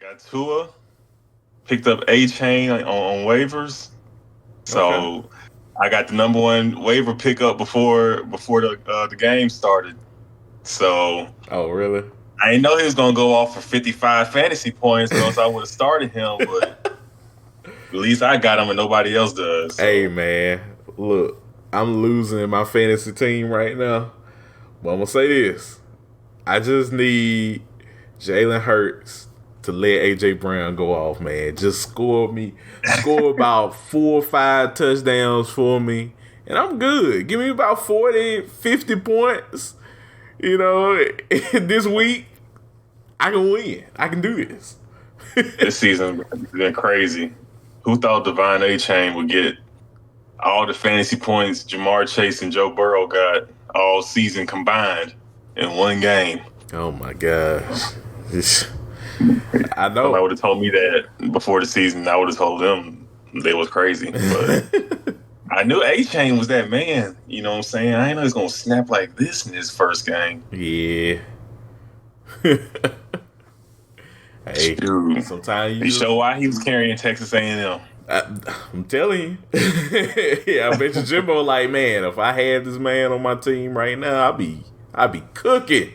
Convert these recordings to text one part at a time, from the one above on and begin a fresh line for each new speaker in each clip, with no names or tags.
got Tua, picked up A-Chain on waivers. So I got the number one waiver pickup before the game started. So
really?
I didn't know he was gonna go off for 55 fantasy points, or else I would have started him. But at least I got him and nobody else does. So.
Hey man, look, I'm losing in my fantasy team right now. But I'm gonna say this: I just need Jalen Hurts to let AJ Brown go off, man. Just score about 4 or 5 touchdowns for me, and I'm good. Give me about 40, 50 points. This week I can win. I can do this.
This season's been crazy. Who thought Devon A-Chain would get all the fantasy points Jamar Chase and Joe Burrow got all season combined in one game?
Oh my gosh. I know.
Somebody would have told me that before the season. I would have told them they was crazy. But I knew A-Chain was that man. You know what I'm saying? I didn't know he was going to snap like this in his first game.
Yeah. Hey,
dude.
Sometimes
you show why he was carrying Texas A&M.
I'm telling you. Yeah, I bet you Jimbo like, man, if I had this man on my team right now, I'd be cooking.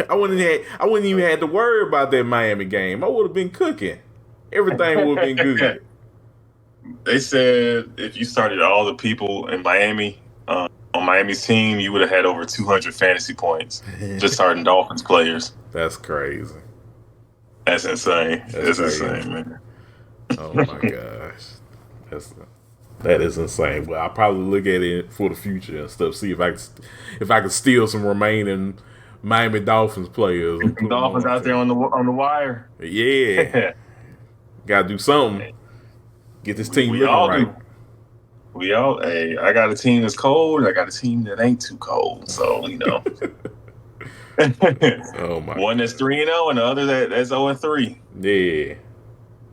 I wouldn't even had to worry about that Miami game. I would have been cooking. Everything would have been good.
They said if you started all the people in Miami on Miami's team, you would have had over 200 fantasy points just starting Dolphins players.
That's crazy.
That's insane. That's insane, man.
Oh my gosh, that is insane. Well, I'll probably look at it for the future and stuff. See if I can steal some remaining Miami Dolphins players.
Dolphins out there on the wire.
Yeah, gotta do something. Get this team looking right.
Hey, I got a team that's cold. I got a team that ain't too cold. So
Oh my!
One that's 3-0 and the other that's 0-3.
Yeah.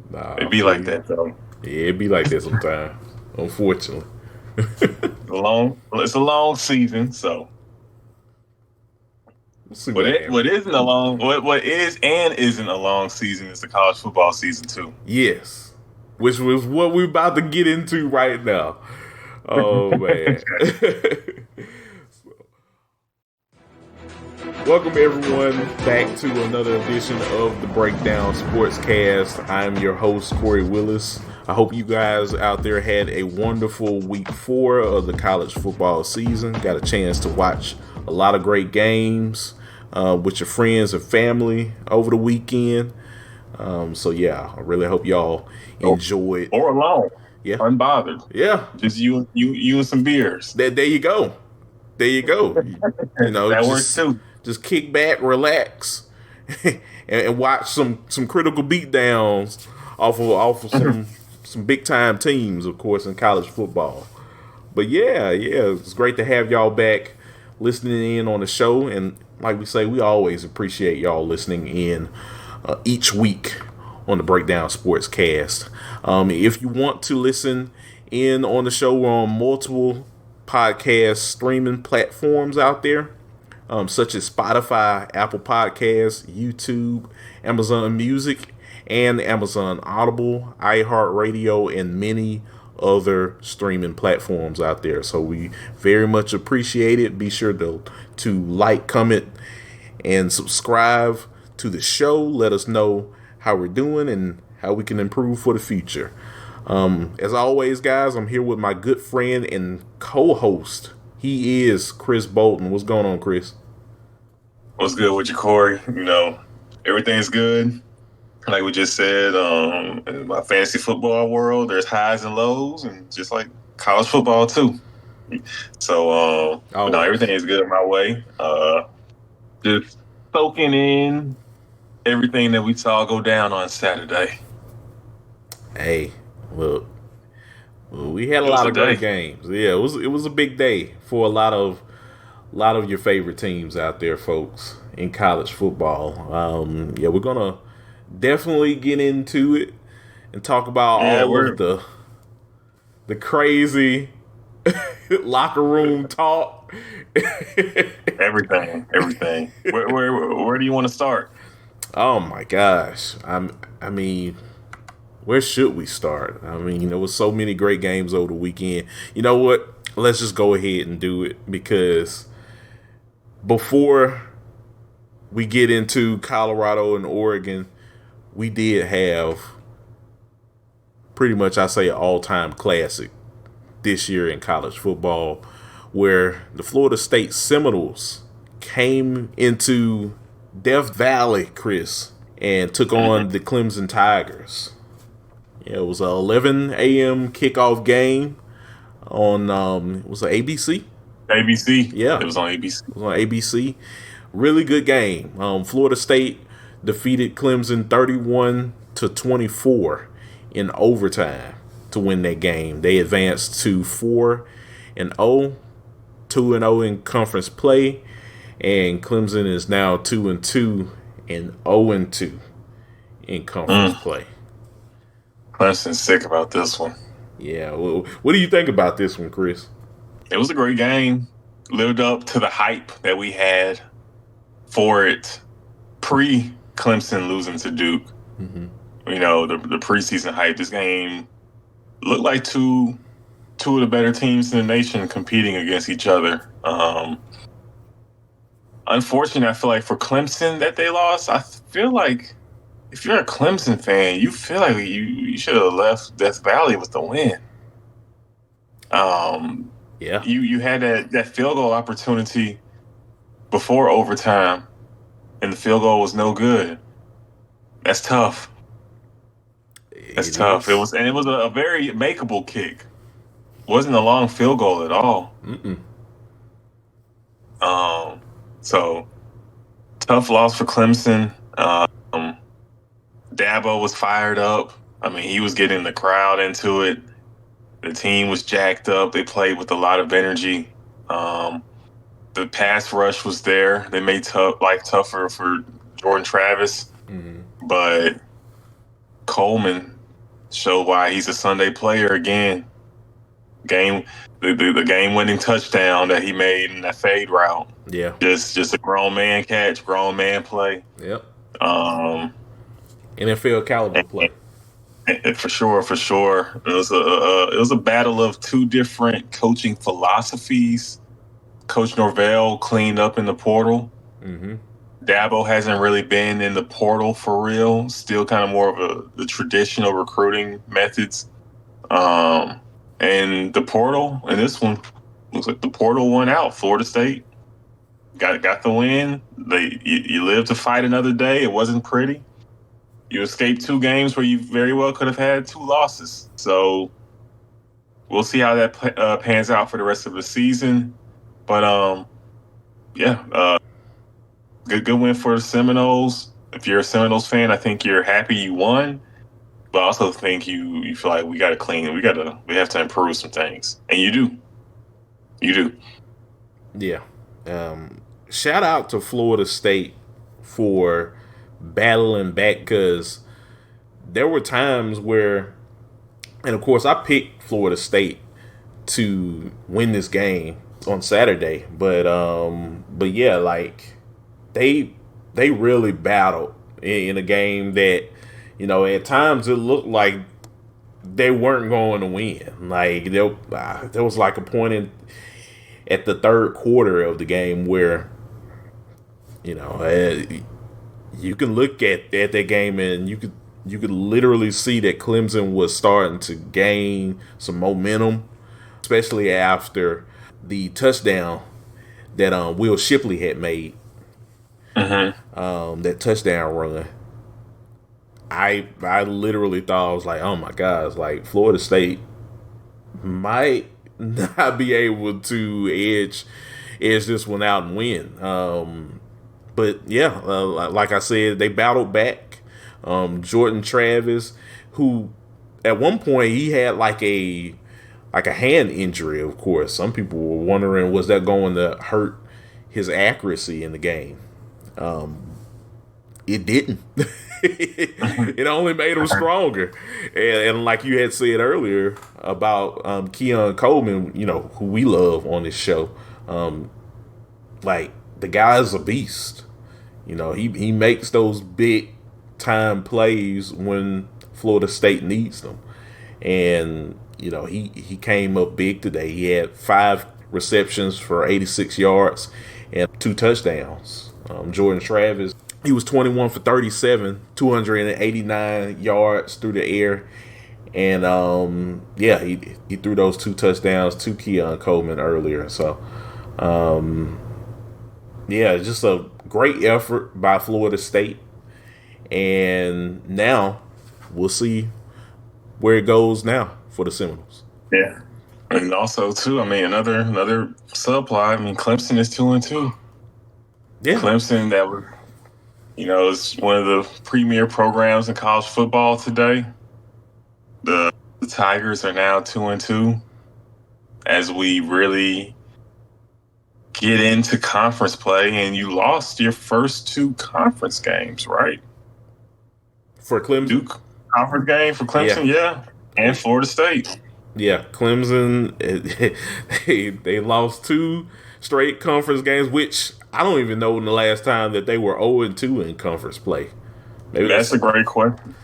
Nah, it'd be like that, though.
Yeah, it'd be like that sometimes. Unfortunately.
It's a long season, so. What is and isn't a long season is the college football season too.
Yes, which was what we're about to get into right now. Oh man. Welcome everyone back to another edition of the Breakdown Sportscast. I'm your host, Kory Willis. I hope you guys out there had a wonderful week 4 of the college football season. Got a chance to watch a lot of great games with your friends and family over the weekend. So yeah, I really hope y'all enjoyed.
Or alone.
Yeah.
Unbothered.
Yeah.
Just you and some beers.
There you go.
That works too.
Just kick back, relax, and watch some critical beatdowns off of some big time teams, of course, in college football. But yeah, it's great to have y'all back listening in on the show, and like we say, we always appreciate y'all listening in each week on the Breakdown Sportscast. If you want to listen in on the show, we're on multiple podcast streaming platforms out there. Such as Spotify, Apple Podcasts, YouTube, Amazon Music, and Amazon Audible, iHeartRadio, and many other streaming platforms out there. So we very much appreciate it. Be sure to like, comment, and subscribe to the show. Let us know how we're doing and how we can improve for the future. As always, guys, I'm here with my good friend and co-host. He is Chris Bolton. What's going on, Chris?
What's good with you, Kory? Everything's good. Like we just said, in my fantasy football world, there's highs and lows, and just like college football too. So, everything is good my way. Just soaking in everything that we saw go down on Saturday.
Hey, look. We had a lot of great games. Yeah, it was a big day for a lot of your favorite teams out there, folks, in college football. We're gonna definitely get into it and talk about all of the crazy locker room talk.
Everything. Where do you want to start?
Oh my gosh. I mean, where should we start? I mean, there was so many great games over the weekend. You know what? Let's just go ahead and do it because before we get into Colorado and Oregon, we did have pretty much, I say, an all-time classic this year in college football where the Florida State Seminoles came into Death Valley, Chris, and took on the Clemson Tigers. Yeah, it was a 11 a.m. kickoff game on was it ABC?
ABC.
Yeah,
It was on ABC.
it was on ABC. Really good game. Florida State defeated Clemson 31-24 in overtime to win that game. They advanced to 4-0, 2-0 in conference play, and Clemson is now 2-2 and 0-2 in conference play.
Clemson's sick about this one.
Yeah, well, what do you think about this one, Chris?
It was a great game. Lived up to the hype that we had for it pre-Clemson losing to Duke. You know, the preseason hype. This game looked like two of the better teams in the nation competing against each other. Unfortunately, I feel like for Clemson that they lost, I feel like if you're a Clemson fan, you feel like you should have left Death Valley with the win.
Yeah.
You had that field goal opportunity before overtime, and the field goal was no good. That's tough. That's tough. It was a very makeable kick. It wasn't a long field goal at all. So tough loss for Clemson. Dabo was fired up. I mean, he was getting the crowd into it. The team was jacked up. They played with a lot of energy. The pass rush was there. They made life tougher for Jordan Travis. But Coleman showed why he's a Sunday player again. The game-winning touchdown that he made in that fade route.
Yeah.
Just a grown man catch, grown man play.
Yep. NFL caliber play.
For sure. It was a battle of two different coaching philosophies. Coach Norvell cleaned up in the portal. Dabo hasn't really been in the portal for real. Still kind of more of the traditional recruiting methods. And the portal, and this one looks like the portal won out. Florida State got the win. You live to fight another day. It wasn't pretty. You escaped 2 games where you very well could have had 2 losses. So we'll see how that pans out for the rest of the season. But good win for the Seminoles. If you're a Seminoles fan, I think you're happy you won. But I also think you feel like we have to improve some things, and you do.
Yeah. Shout out to Florida State for battling back, because there were times where, and of course I picked Florida State to win this game on Saturday, but yeah, like they really battled in a game that, you know, at times it looked like they weren't going to win. Like there was like a point at the third quarter of the game where, you know, you can look at that game and you could literally see that Clemson was starting to gain some momentum, especially after the touchdown that Will Shipley had made. That touchdown run. I literally thought, I was like, oh my gosh, like Florida State might not be able to edge this one out and win. But yeah, like I said, they battled back. Jordan Travis, who at one point he had like a hand injury. Of course, some people were wondering, was that going to hurt his accuracy in the game? It didn't. It only made him stronger. And like you had said earlier about Keon Coleman, you know, who we love on this show, like the guy's a beast. He makes those big time plays when Florida State needs them. And, he came up big today. He had 5 receptions for 86 yards and 2 touchdowns. Jordan Travis, he was 21 for 37, 289 yards through the air. And, he threw those 2 touchdowns to Keon Coleman earlier. So, just a great effort by Florida State. And now we'll see where it goes now for the Seminoles.
Yeah. And also, too, another subplot. Clemson is 2-2.
Yeah.
Clemson, that was, is one of the premier programs in college football today. The Tigers are now 2-2 as we really get into conference play, and you lost your first 2 conference games, right?
For Clemson?
Duke conference game for Clemson, yeah. And Florida State.
Yeah, Clemson, they lost 2 straight conference games, which I don't even know when the last time that they were 0-2 in conference play.
Maybe that's a great question.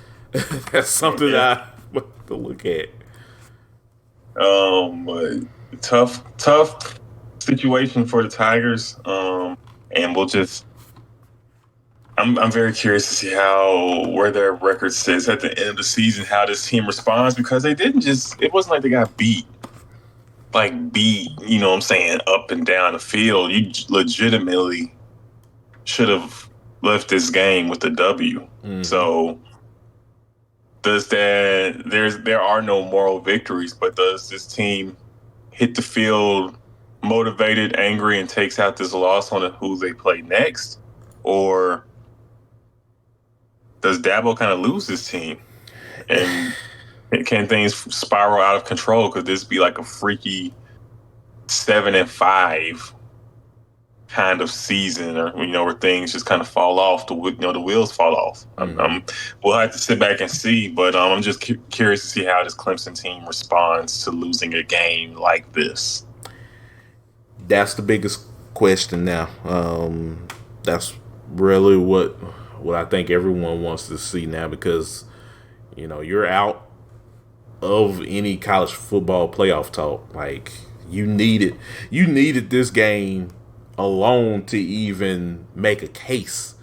That's something I want to look at.
But tough situation for the Tigers. And we'll just, I'm very curious to see where their record sits at the end of the season, how this team responds, because it wasn't like they got beat, up and down the field. You legitimately should have left this game with the W. Mm-hmm. So there are no moral victories, but does this team hit the field motivated, angry, and takes out this loss on who they play next? Or does Dabo kind of lose his team? And can things spiral out of control? Could this be like a freaky 7-5 kind of season, or where things just kind of fall off, the wheels fall off? We'll have to sit back and see, but I'm just curious to see how this Clemson team responds to losing a game like this.
That's the biggest question now. That's really what I think everyone wants to see now, because you're out of any college football playoff talk. Like, you needed this game alone to even make a case.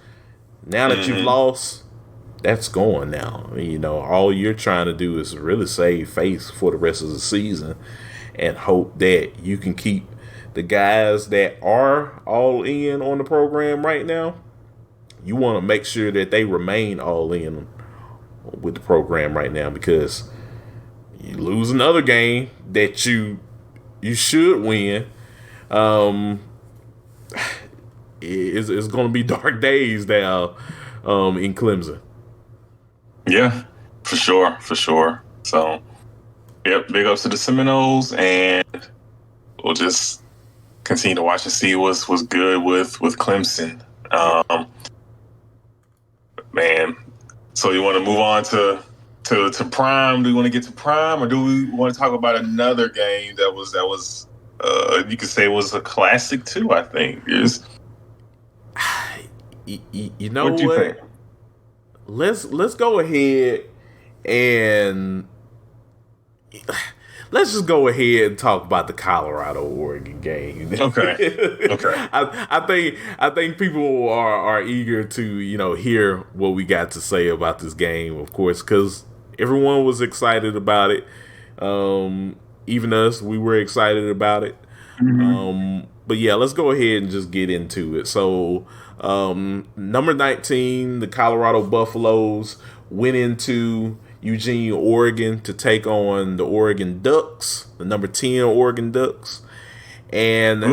Now that you've lost, that's gone now. All you're trying to do is really save face for the rest of the season and hope that you can keep the guys that are all in on the program right now. You want to make sure that they remain all in with the program right now, because you lose another game that you should win. It's going to be dark days now in Clemson.
Yeah, for sure. So, yep, big ups to the Seminoles, and we'll just continue to watch and see what's good with Clemson. Man, so you want to move on to Prime? Do you want to get to Prime, or do we want to talk about another game that was you could say was a classic too? I think is.
You know what? You think? Let's go ahead and let's just go ahead and talk about the Colorado-Oregon game.
Okay.
I think people are eager to hear what we got to say about this game, of course, because everyone was excited about it. Even us, we were excited about it. Mm-hmm. But yeah, let's go ahead and just get into it. So, number 19, the Colorado Buffaloes went into Eugene, Oregon to take on the Oregon Ducks, the number 10 Oregon Ducks. And,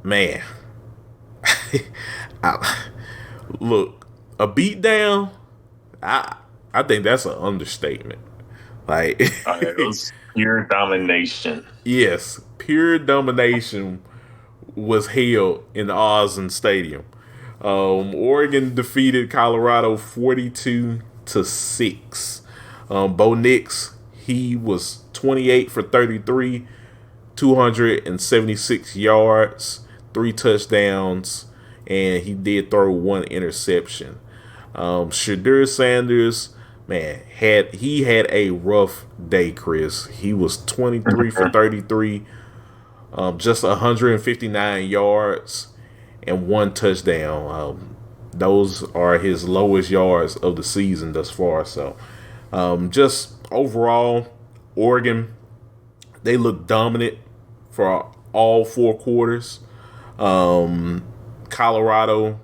man, look, a beatdown, I think that's an understatement. Like,
it was pure domination.
Yes, pure domination was held in the Osmond Stadium. Oregon defeated Colorado 42-6. Bo Nix, he was 28 for 33, 276 yards, 3 touchdowns. and he did throw one interception. Shadur Sanders, man, had a rough day, Chris. He was 23 for 33, just 159 yards and one touchdown. Those are his lowest yards of the season thus far. So, just overall, Oregon, they look dominant for all four quarters. Colorado,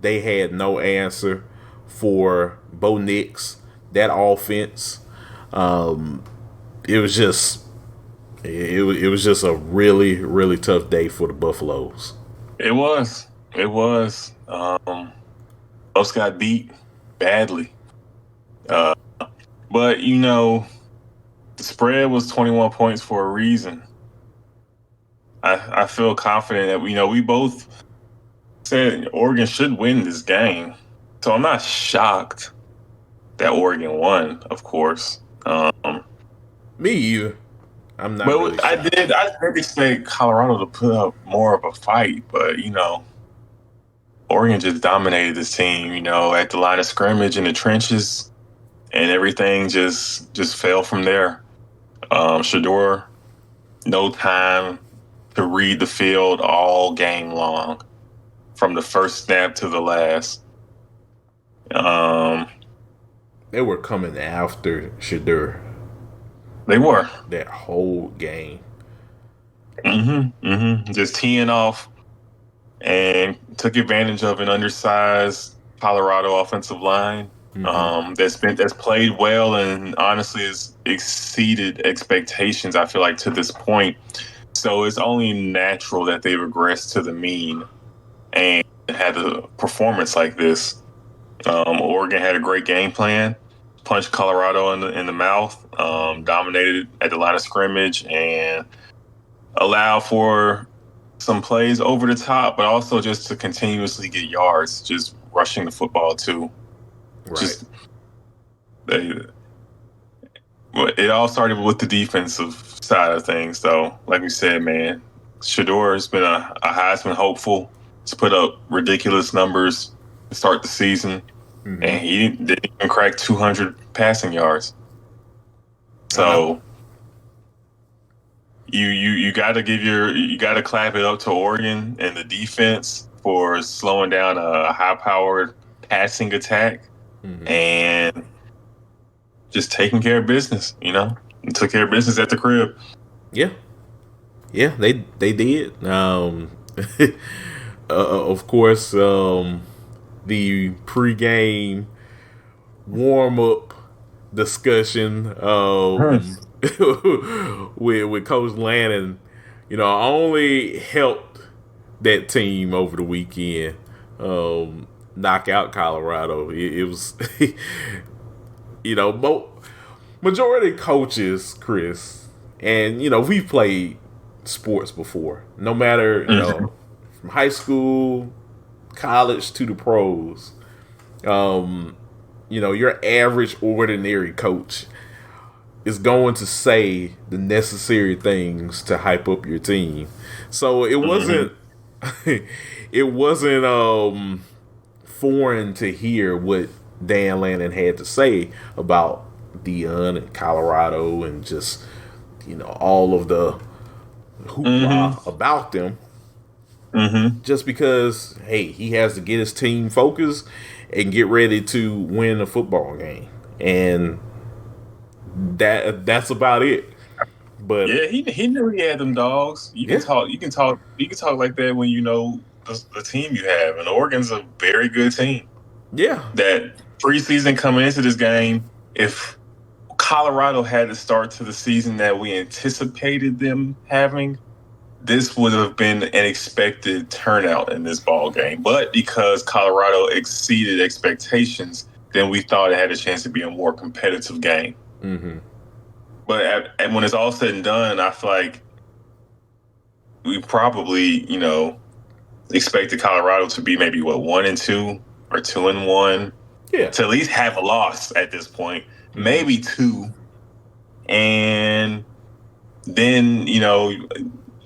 they had no answer for Bo Nix. That offense, it was just it was just a really, really tough day for the Buffaloes.
It was. It was. Both got beat badly. But, the spread was 21 points for a reason. I feel confident that, we both said Oregon should win this game. So I'm not shocked that Oregon won, of course.
Me either. I'm not
But
really
I
shocked.
did expect Colorado to put up more of a fight, but Oregon just dominated this team, at the line of scrimmage in the trenches, and everything just fell from there. Shador, no time to read the field all game long, from the first snap to the last.
They were coming after Shadur
They were.
that whole game.
Just teeing off and took advantage of an undersized Colorado offensive line that's played well and honestly has exceeded expectations, I feel like, to this point. So it's only natural that they regress to the mean and had a performance like this. Oregon had a great game plan, punched Colorado in the mouth, dominated at the line of scrimmage, and allowed for some plays over the top, but also just to continuously get yards, just rushing the football too.
Right.
It all started with the defensive side of things, though. Like we said, man, Shador has been a Heisman hopeful. He's put up ridiculous numbers to start the season, and he didn't even crack 200 passing yards. So you got to clap it up to Oregon and the defense for slowing down a high-powered passing attack and just taking care of business. And took care of business at the crib.
Yeah, they did. Of course, the pregame warm-up discussion with Coach Lannon, only helped that team over the weekend knock out Colorado. It was, majority of coaches, Chris, and we've played sports before. No matter from high school, college to the pros, your average ordinary coach is going to say the necessary things to hype up your team. So it wasn't foreign to hear what Dan Lannon had to say about Deion and Colorado and just all of the hoopla about them. Just because, hey, he has to get his team focused and get ready to win a football game, and that's about it. But
yeah, he knew he had them dogs. You can talk like that when you know the team you have, and Oregon's a very good team.
Yeah,
that preseason coming into this game, if Colorado had the start to the season that we anticipated them having, this would have been an expected turnout in this ball game. But because Colorado exceeded expectations, then we thought it had a chance to be a more competitive game. But when it's all said and done, I feel like we probably, expected Colorado to be maybe 1-2 or 2-1.
Yeah.
To at least have a loss at this point, maybe 2. And then, you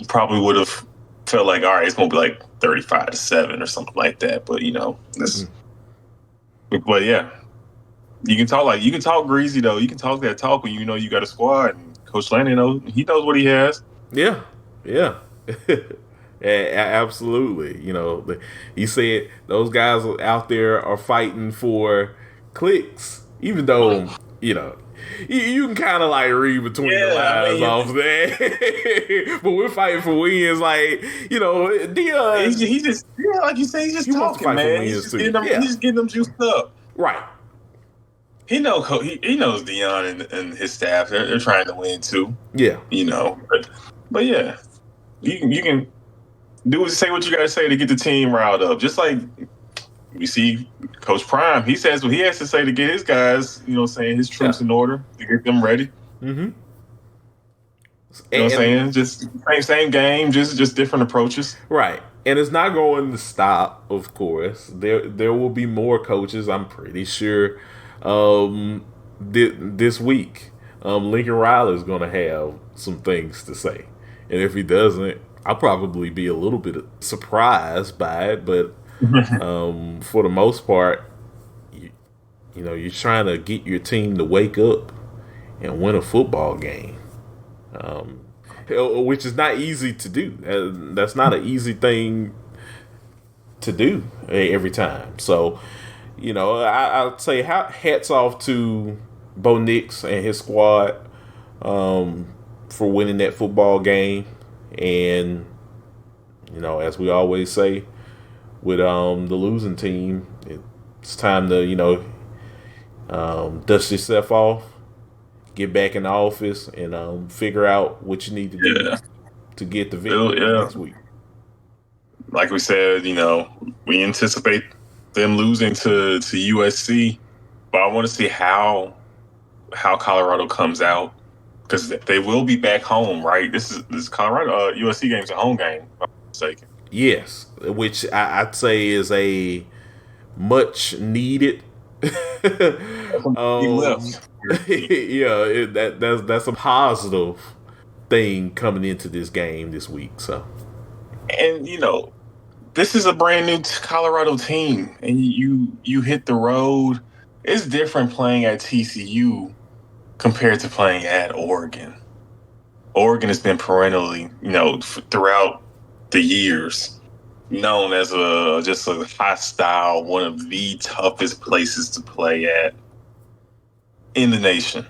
probably would have felt like, all right, it's going to be like 35-7 or something like that. But this. But yeah, you can talk greasy though. You can talk that talk when you got a squad. And Coach Lanning he knows what he has.
Yeah, yeah. Absolutely. He said those guys out there are fighting for clicks, even though you can kind of like read between the lines off that. But we're fighting for wins, like Dion.
He just like you say, he's just talking, man. He's just getting them juiced up,
right?
He knows Dion and his staff. They're trying to win too.
Yeah,
but yeah, you can say what you got to say to get the team riled up. Just like we see Coach Prime, he says what he has to say to get his guys, saying his troops in order to get them ready.
Mm-hmm.
You know what I'm saying? Just same game, just different approaches.
Right. And it's not going to stop, of course. There will be more coaches, I'm pretty sure, this week. Lincoln Riley is going to have some things to say. And if he doesn't, I'll probably be a little bit surprised by it. But for the most part, you're trying to get your team to wake up and win a football game. Which is not easy to do. That's not an easy thing to do every time. So, I'd say hats off to Bo Nix and his squad for winning that football game. And, as we always say, with the losing team, it's time to, dust yourself off. Get back in the office and figure out what you need to do to get the victory next week.
Like we said, we anticipate them losing to USC, but I want to see how Colorado comes out, because they will be back home, right? This Colorado USC game's a home game, if I'm not mistaken.
Yes, which I'd say is a much needed. That's a positive thing coming into this game this week. So,
and this is a brand new Colorado team, and you hit the road. It's different playing at TCU compared to playing at Oregon. Oregon has been perennially, throughout the years, known as just a hostile, one of the toughest places to play at in the nation.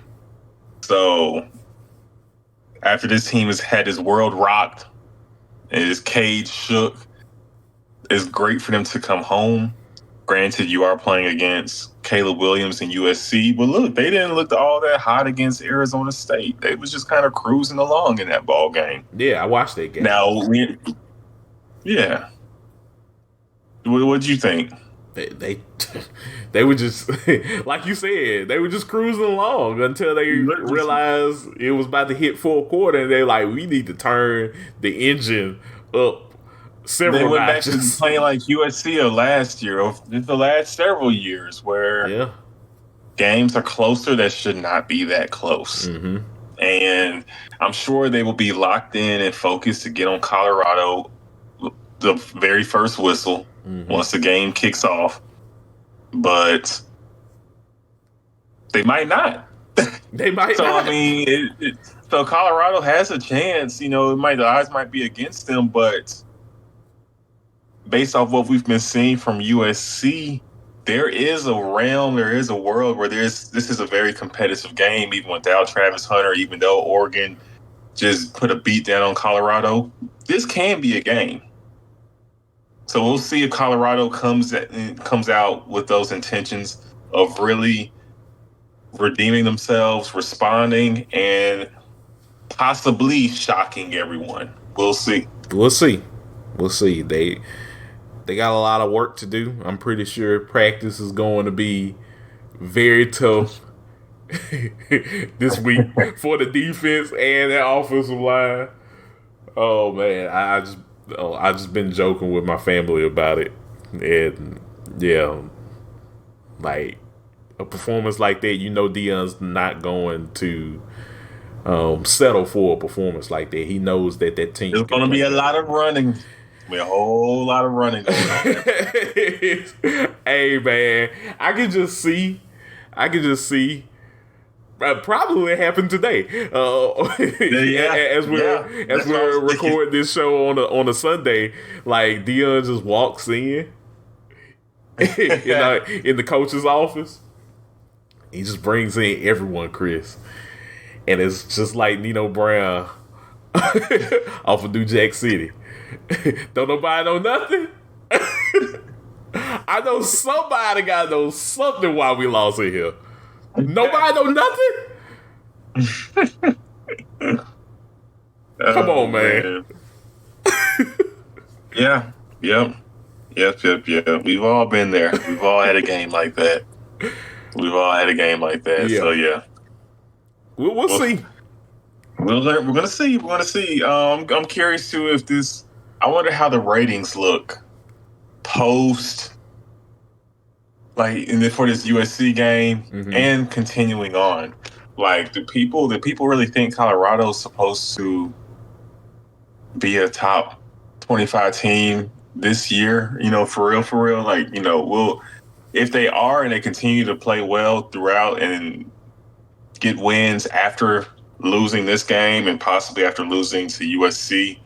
So after this team has had his world rocked and his cage shook, it's great for them to come home. Granted, you are playing against Caleb Williams and USC, but look, they didn't look all that hot against Arizona State. They was just kind of cruising along in that ball game.
Yeah, I watched that game.
Now, yeah. What'd you think?
They were just, like you said, they were just cruising along until they realized it was about to hit full quarter, and they're like, we need to turn the engine up several
they went
notches.
Back to playing like USC of last year, or the last several years, where games are closer that should not be that close.
Mm-hmm.
And I'm sure they will be locked in and focused to get on Colorado the very first whistle once the game kicks off. But they might not.
They might
so,
not.
I mean, so Colorado has a chance. The odds might be against them, but based off what we've been seeing from USC, there is a realm, there is a world where this is a very competitive game, even without Travis Hunter, even though Oregon just put a beat down on Colorado. This can be a game. So we'll see if Colorado comes out with those intentions of really redeeming themselves, responding, and possibly shocking everyone. We'll see.
We'll see. They got a lot of work to do. I'm pretty sure practice is going to be very tough this week for the defense and their offensive line. Oh man, I just been joking with my family about it, and yeah, like a performance like that, Dion's not going to settle for a performance like that. He knows that team.
There's going to be a lot of running. be a whole lot of running going on there.
Hey man, I can just see. Probably happened today. As we're recording this show on a Sunday, like Dion just walks in, in the coach's office. He just brings in everyone, Chris, and it's just like Nino Brown off of New Jack City. Don't nobody know nothing. I know somebody got to know something why we lost in here. Nobody know nothing. Come on, man.
Yeah. Yep. We've all been there. We've all had a game like that.
Yeah.
So yeah,
we'll see.
We're gonna see. I'm curious too if this. I wonder how the ratings look post, like, and then for this USC game and continuing on. Like, do people really think Colorado's supposed to be a top 25 team this year? For real. Like, if they are and they continue to play well throughout and get wins after losing this game and possibly after losing to USC,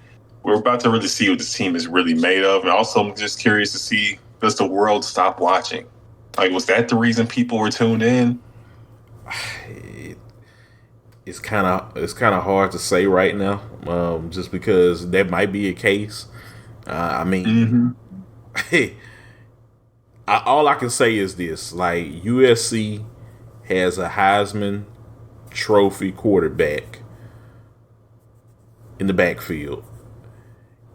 we're about to really see what this team is really made of. And also, I'm just curious to see, does the world stop watching? Like, was that the reason people were tuned in?
It's kind of hard to say right now, just because that might be a case. I mean, all I can say is this: like, USC has a Heisman Trophy quarterback in the backfield,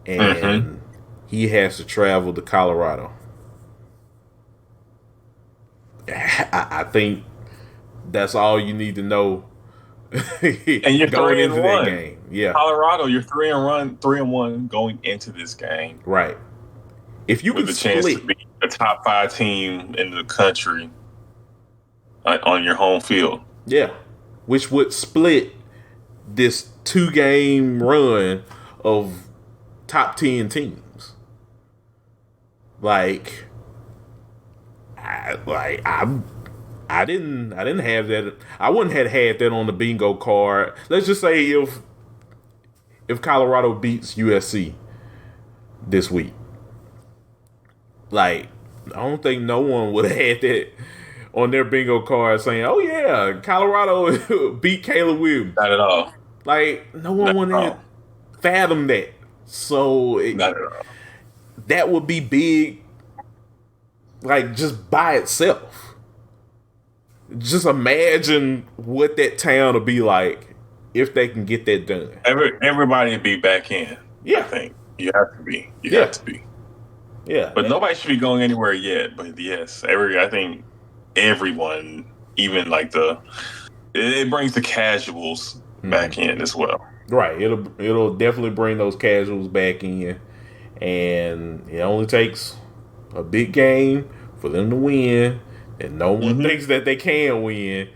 and he has to travel to Colorado. I think that's all you need to know.
And you're
going
3-1
into that game. Yeah,
Colorado, you're 3-1 going into this game.
Right. If you
with
could
the chance
split
to be a top 5 team in the country on your home field,
yeah, which would split this 2-game run of top 10 teams. Like, I didn't have that. I wouldn't have had that on the bingo card. Let's just say if Colorado beats USC this week, like, I don't think no one would have had that on their bingo card saying, "Oh yeah, Colorado beat Caleb Williams."
not at all.
Like, no one would have fathomed that. So
Not at all.
that would be big, like, just by itself. Just imagine what that town will be like if they can get that done.
Everybody would be back in.
Yeah.
I think you have to be. You
Yeah.
have to be.
Yeah.
But nobody should be going anywhere yet. But yes, I think everyone, even like it brings the casuals back in as well.
Right. It'll definitely bring those casuals back in. And it only takes a big game for them to win. And no one thinks that they can win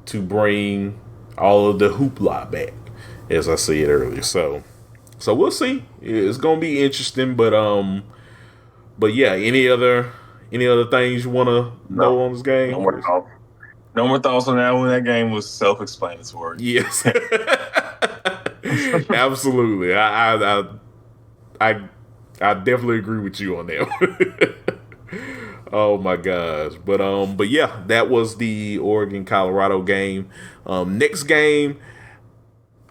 to bring all of the hoopla back, as I said earlier. So we'll see. It's gonna be interesting, but yeah. Any other things you want to know on this game?
No more thoughts on that one. That game was self-explanatory.
Yes, absolutely. I definitely agree with you on that one. Oh my gosh. But yeah, that was the Oregon-Colorado game. Next game,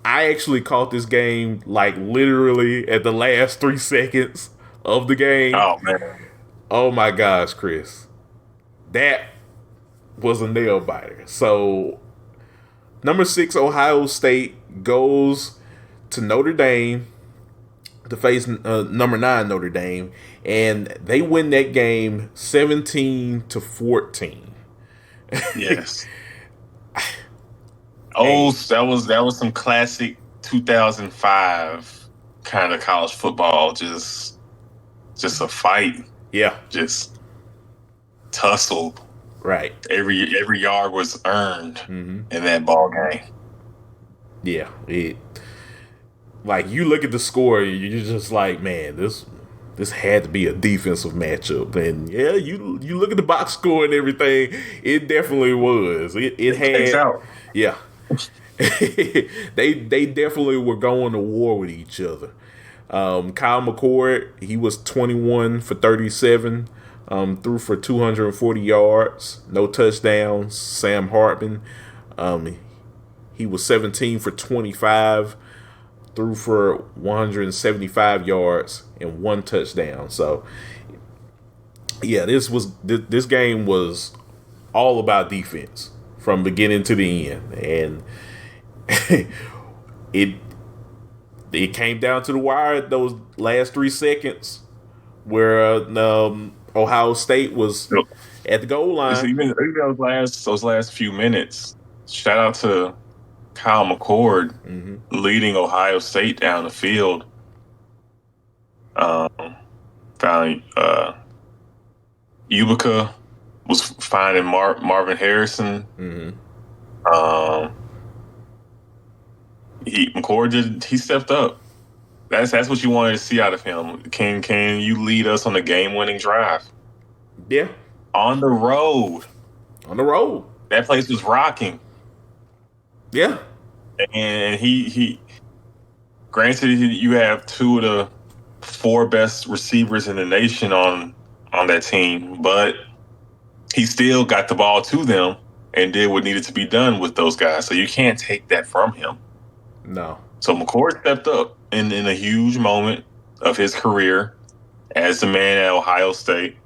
I actually caught this game like literally at the last 3 seconds of the game.
Oh man.
Oh my gosh, Chris. That was a nail biter. So, number 6 Ohio State goes to Notre Dame to face number 9 Notre Dame, and they win that game 17-14.
Yes. That was some classic 2005 kind of college football. Just a fight.
Yeah.
Just tussle.
Right.
Every yard was earned in that ball game.
Yeah. Like, you look at the score, you're just like, man, this this had to be a defensive matchup. And yeah, you look at the box score and everything, it definitely was. It
Checks
had,
out.
yeah. they definitely were going to war with each other. Kyle McCord, he was 21 for 37, threw for 240 yards, no touchdowns. Sam Hartman, he was 17 for 25, threw for 175 yards and one touchdown. So, yeah, this game was all about defense from beginning to the end, and it came down to the wire at those last 3 seconds where Ohio State was
Yep.
at the goal line.
Even those last few minutes. Shout out to Kyle McCord leading Ohio State down the field. Found Ubica was finding Marvin Harrison. He stepped up. That's what you wanted to see out of him. Can you lead us on a game-winning drive?
Yeah,
On the road. That place was rocking.
Yeah,
And he granted you have 2 of the 4 best receivers in the nation on that team, but he still got the ball to them and did what needed to be done with those guys. So you can't take that from him.
no.
So McCord stepped up in a huge moment of his career as the man at Ohio State.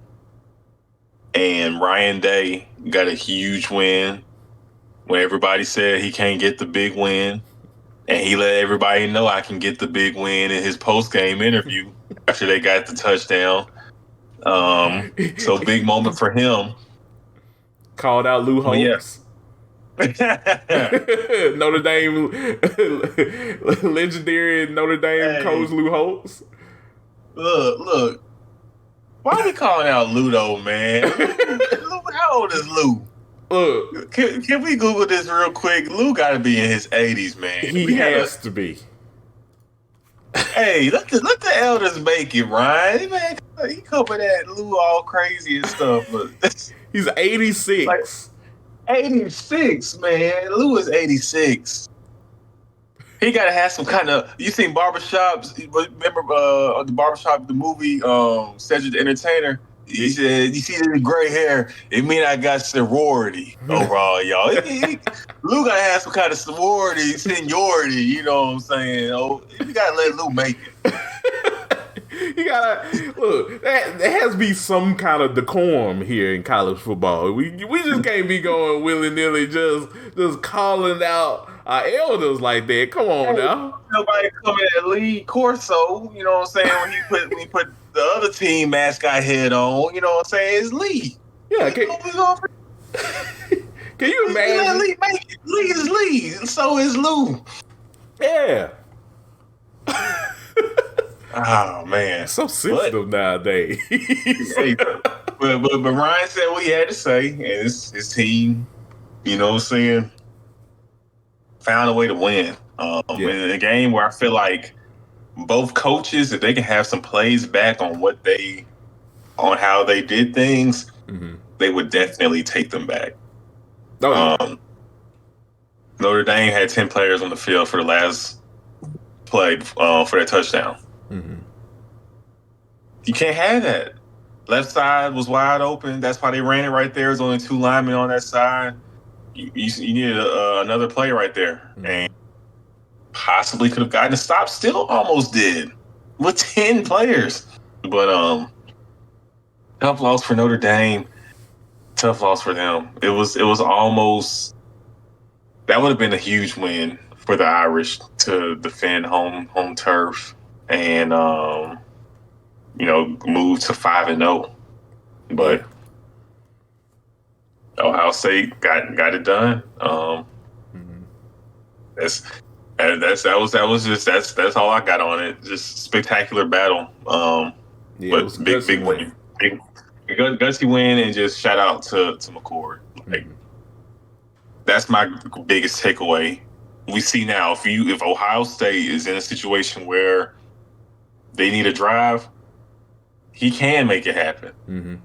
And Ryan Day got a huge win when everybody said he can't get the big win. And he let everybody know I can get the big win in his post-game interview after they got the touchdown. So big moment for him.
Called out Lou Holtz.
Yes.
Notre Dame legendary Notre Dame coach Lou Holtz.
Look. Why are we calling out Ludo, man? Lou, how old is Lou?
Look,
can we Google this real quick? Lou got to be in his 80s, man.
He has to be.
Hey, let the elders make it, Ryan. Man, he covered that Lou all crazy and stuff. But
he's 86.
Like, 86, man. Lou is 86. He got to have some kind of. You seen Barbershops? Remember the Barbershop, the movie, Cedric the Entertainer? He said, "You see the gray hair? It mean I got sorority overall, y'all." Lou got to have some kind of seniority. You know what I'm saying? Oh, you got to let Lou make it.
You gotta look. There has to be some kind of decorum here in college football. We just can't be going willy nilly, just calling out our elders like that. Come on now.
Nobody coming at Lee Corso. You know what I'm saying? When he put the other team mascot head on. You know what I'm saying? It's Lee.
Yeah. Can you imagine?
Lee make it. Lee is Lee. So is Lou.
Yeah.
Oh man,
it's so sensitive nowadays.
but Ryan said what he had to say, and his team, you know what I'm saying, found a way to win. In a game where I feel like both coaches, if they can have some plays back on how they did things, they would definitely take them back. Notre Dame had 10 players on the field for the last play for that touchdown. You can't have that. Left side was wide open. That's why they ran it right there. There's only 2 linemen on that side. You needed another play right there, and possibly could have gotten a stop. Still almost did with 10 players. But tough loss for Notre Dame. Tough loss for them. It was almost. That would have been a huge win for the Irish to defend home turf and move to 5-0. But Ohio State got it done. That's all I got on it. Just spectacular battle. But big win. Big gutsy win, and just shout out to McCord. Like, that's my biggest takeaway. We see now if Ohio State is in a situation where they need a drive, he can make it happen.
Mm-hmm.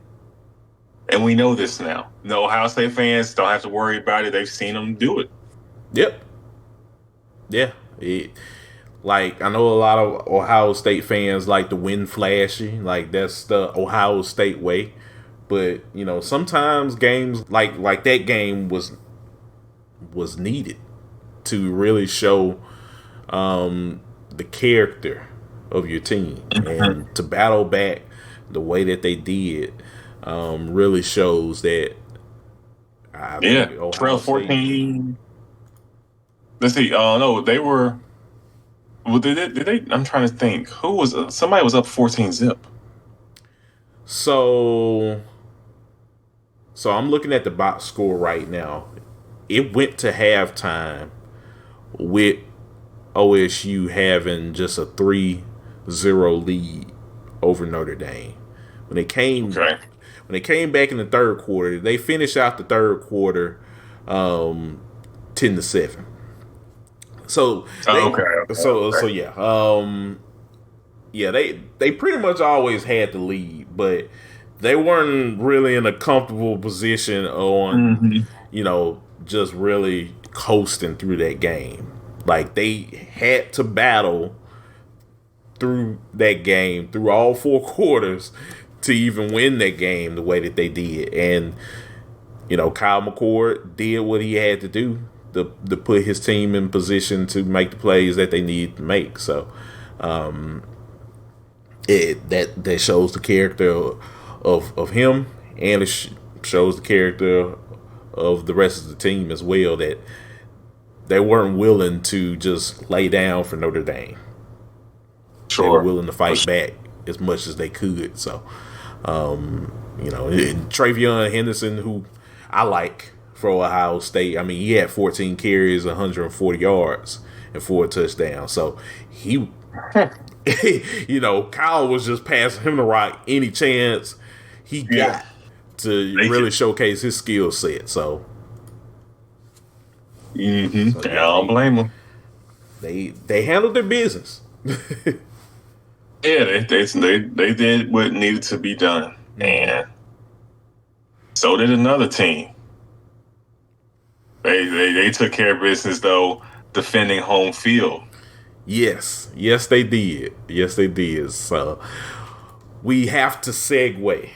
And we know this now. No Ohio State fans don't have to worry about it. They've seen him do it.
Yep. Yeah. Like, I know a lot of Ohio State fans like to win flashy. Like, that's the Ohio State way. But, you know, sometimes games like that game was needed to really show the character of your team. And to battle back the way that they did really shows that I think Ohio
12-14. Let's see. No, they were. Well, did they? I'm trying to think. Who was? Somebody was up 14-zip.
So I'm looking at the box score right now. It went to halftime with OSU having just a 3-0 lead over Notre Dame. When they came back in the third quarter, they finished out the third quarter 10-7. So they pretty much always had the lead, but they weren't really in a comfortable position on just really coasting through that game. Like, they had to battle through that game, through all four quarters, to even win that game the way that they did. And Kyle McCord did what he had to do to put his team in position to make the plays that they need to make. So that shows the character of him, and it shows the character of the rest of the team as well, that they weren't willing to just lay down for Notre Dame.
Sure.
They were willing to fight back as much as they could. So, Travion Henderson, who I like for Ohio State, I mean, he had 14 carries, 140 yards, and 4 touchdowns. So he, Kyle was just passing him the rock any chance he got to really showcase his skill set. So,
I don't blame him.
They handled their business.
Yeah, they did what needed to be done, and so did another team. They took care of business, though, defending home field.
Yes, they did. Yes, they did. So we have to segue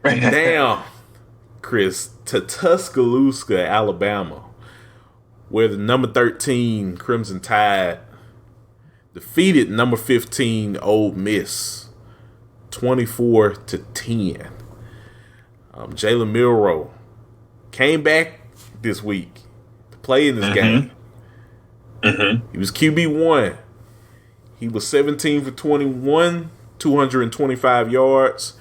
down, Chris, to Tuscaloosa, Alabama, where the number 13 Crimson Tide defeated number 15 Ole Miss 24-10. Jalen Milroe came back this week to play in this game. He was QB1. He was 17 for 21, 225 yards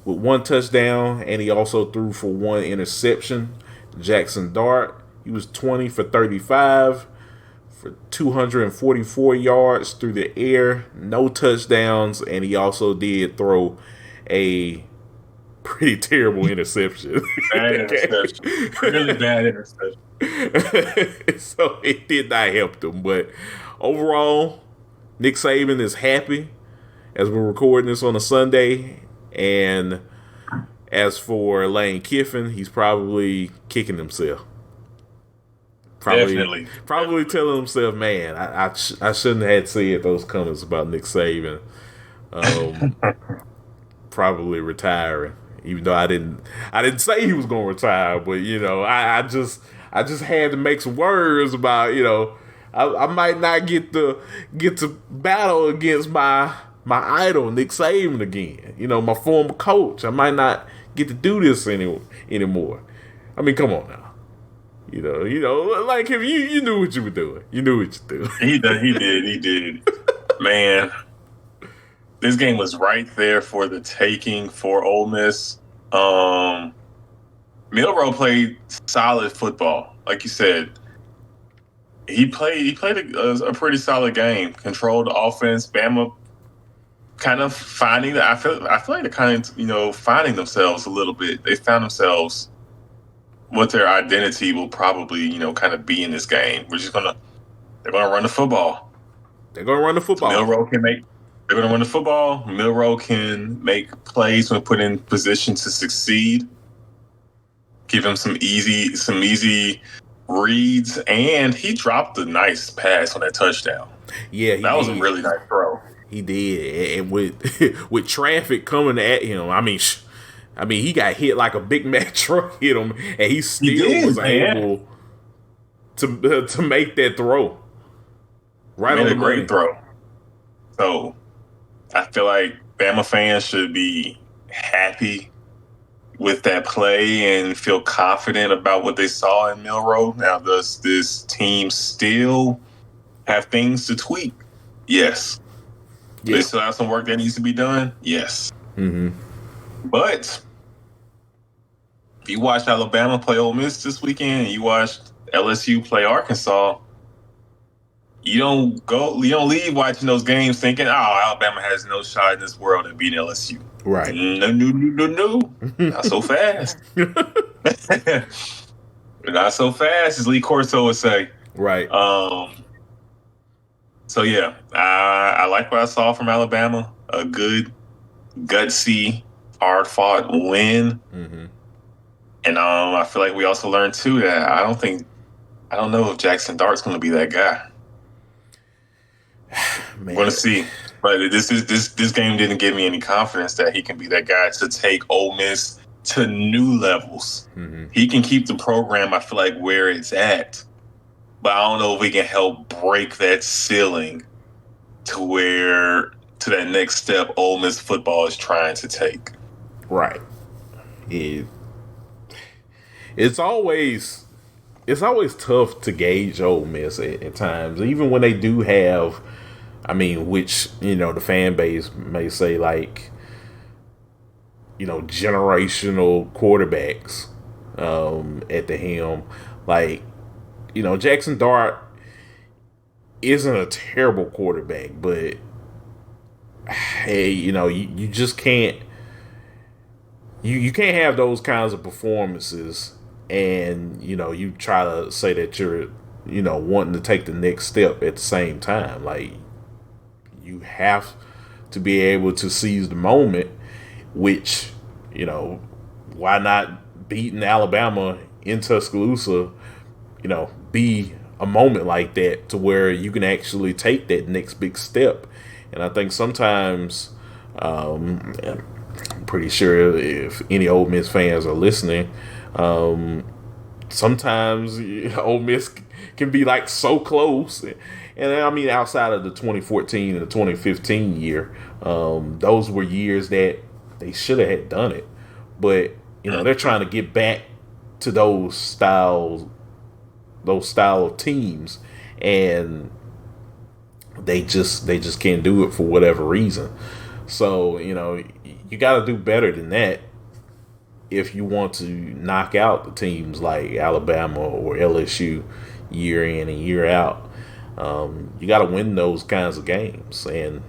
with 1 touchdown, and he also threw for 1 interception. Jackson Dart, he was 20 for 35 for 244 yards through the air, no touchdowns, and he also did throw a pretty terrible interception.
Bad interception. Really bad interception.
So it did not help them. But overall, Nick Saban is happy as we're recording this on a Sunday. And as for Lane Kiffin, he's probably kicking himself. Probably telling himself, man, I shouldn't have had said those comments about Nick Saban. Probably retiring. Even though I didn't say he was going to retire, but I just had to make some words about I might not get to battle against my idol Nick Saban again. My former coach. I might not get to do this anymore. I mean, come on now. Like if you knew what you were doing. You knew what you were doing.
He did. Man. This game was right there for the taking for Ole Miss. Milroe played solid football, like you said. He played a pretty solid game. Controlled the offense. Bama kind of finding I feel like they're kind of finding themselves a little bit. They found themselves what their identity will probably kind of be in this game. They're gonna run the football.
They're gonna run the football.
Milroe can make They're going to win the football. Milroe can make plays when put in position to succeed. Give him some easy reads, and he dropped a nice pass on that touchdown.
Yeah, he
That was a
did.
really nice throw.
He did, and with with traffic coming at him, I mean, he got hit like a Big Mac truck hit him, and he
He
still
did,
was
man.
able to make that throw right
Made
on
a
the
great
money.
throw. So I feel like Bama fans should be happy with that play and feel confident about what they saw in Milroe. Now, does this team still have things to tweak? Yes.
Yeah.
They still have some work that needs to be done? Yes.
Mm-hmm.
But if you watched Alabama play Ole Miss this weekend and you watched LSU play Arkansas, you don't leave watching those games thinking, oh, Alabama has no shot in this world at beating LSU.
Right.
No. Not so fast. Not so fast, as Lee Corso would say.
Right.
So yeah, I like what I saw from Alabama. A good, gutsy, hard-fought win.
Mm-hmm.
And I feel like we also learned too that I don't know if Jackson Dart's going to be that guy.
Man.
We're going to see. But this game didn't give me any confidence that he can be that guy to take Ole Miss to new levels.
Mm-hmm.
He can keep the program, I feel like, where it's at. But I don't know if we can help break that ceiling to that next step Ole Miss football is trying to take.
Right. It's always tough to gauge Ole Miss at times, even when they do have, which the fan base may say like, generational quarterbacks at the helm, like Jackson Dart isn't a terrible quarterback, but hey, you just can't. You can't have those kinds of performances and you try to say that you're wanting to take the next step at the same time. Like, you have to be able to seize the moment, which why not beating Alabama in Tuscaloosa be a moment like that to where you can actually take that next big step. And I think sometimes I'm pretty sure if any Ole Miss fans are listening, sometimes Ole Miss can be like so close. And outside of the 2014 and the 2015 year, those were years that they should have had done it. But they're trying to get back to those style of teams, and they just can't do it for whatever reason. So you got to do better than that if you want to knock out the teams like Alabama or LSU year in and year out. You got to win those kinds of games. And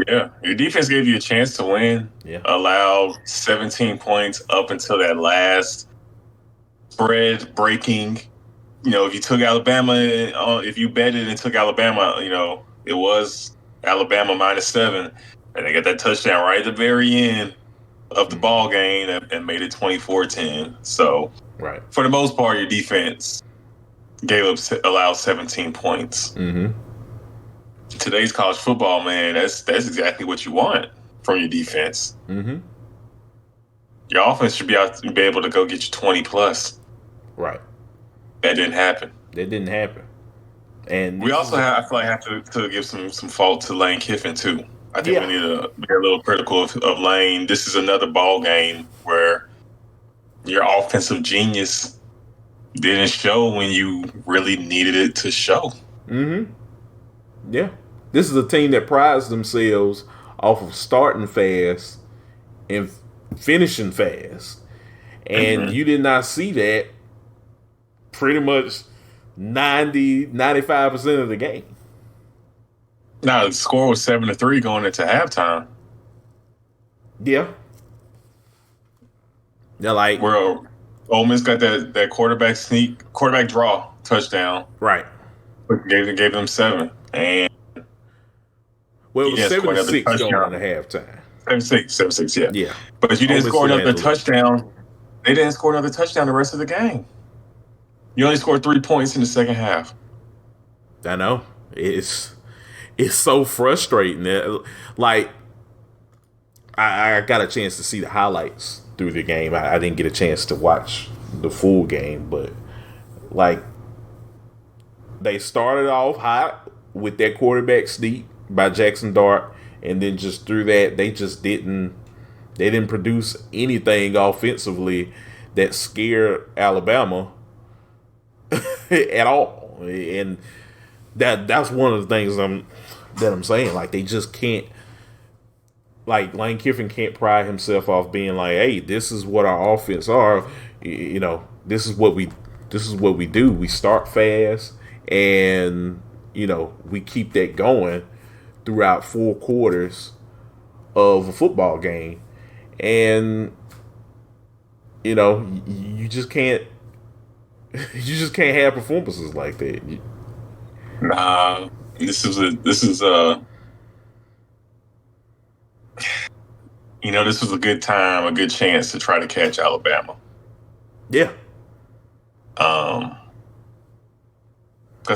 yeah, your defense gave you a chance to win.
Yeah.
Allowed 17 points up until that last spread breaking. If you took Alabama, if you betted and took Alabama, it was Alabama -7, and they got that touchdown right at the very end of the ball game and made it 24-10. So,
right,
for the most part, your defense allowed 17 points.
Mm-hmm.
Today's college football, man, that's exactly what you want from your defense.
Mm-hmm.
Your offense should be able to go get you 20 plus.
Right.
That didn't happen.
And
we also have to give some fault to Lane Kiffin too. I think we need to be a little critical of Lane. This is another ball game where your offensive genius didn't show when you really needed it to show.
Mm-hmm. Yeah. This is a team that prides themselves off of starting fast and finishing fast. And you did not see that pretty much 95% of the game.
Now, the score was 7-3 going into halftime.
Yeah. They're like,
where Ole Miss got that quarterback draw touchdown.
Right.
Gave them 7. And
Well, it
You
was
didn't score another
76 going
touchdown.
into halftime.
7-6, yeah.
Yeah.
But you
Ole
didn't
Miss
score
still
another
had the lead.
touchdown. They didn't score another touchdown the rest of the game. You only scored 3 points in the second half.
I know. It's so frustrating. Like, I got a chance to see the highlights through the game. I didn't get a chance to watch the full game, but like they started off hot with that quarterback sneak by Jackson Dart, and then just through that they didn't produce anything offensively that scared Alabama at all. And that's one of the things I'm saying. Like they just can't. Like Lane Kiffin can't pride himself off being like, "Hey, this is what our offense are. You know, this is what we do. We start fast, and we keep that going throughout 4 quarters of a football game, and you just can't have performances like that."
Nah, this is this was a good time, a good chance to try to catch Alabama.
Yeah.
Because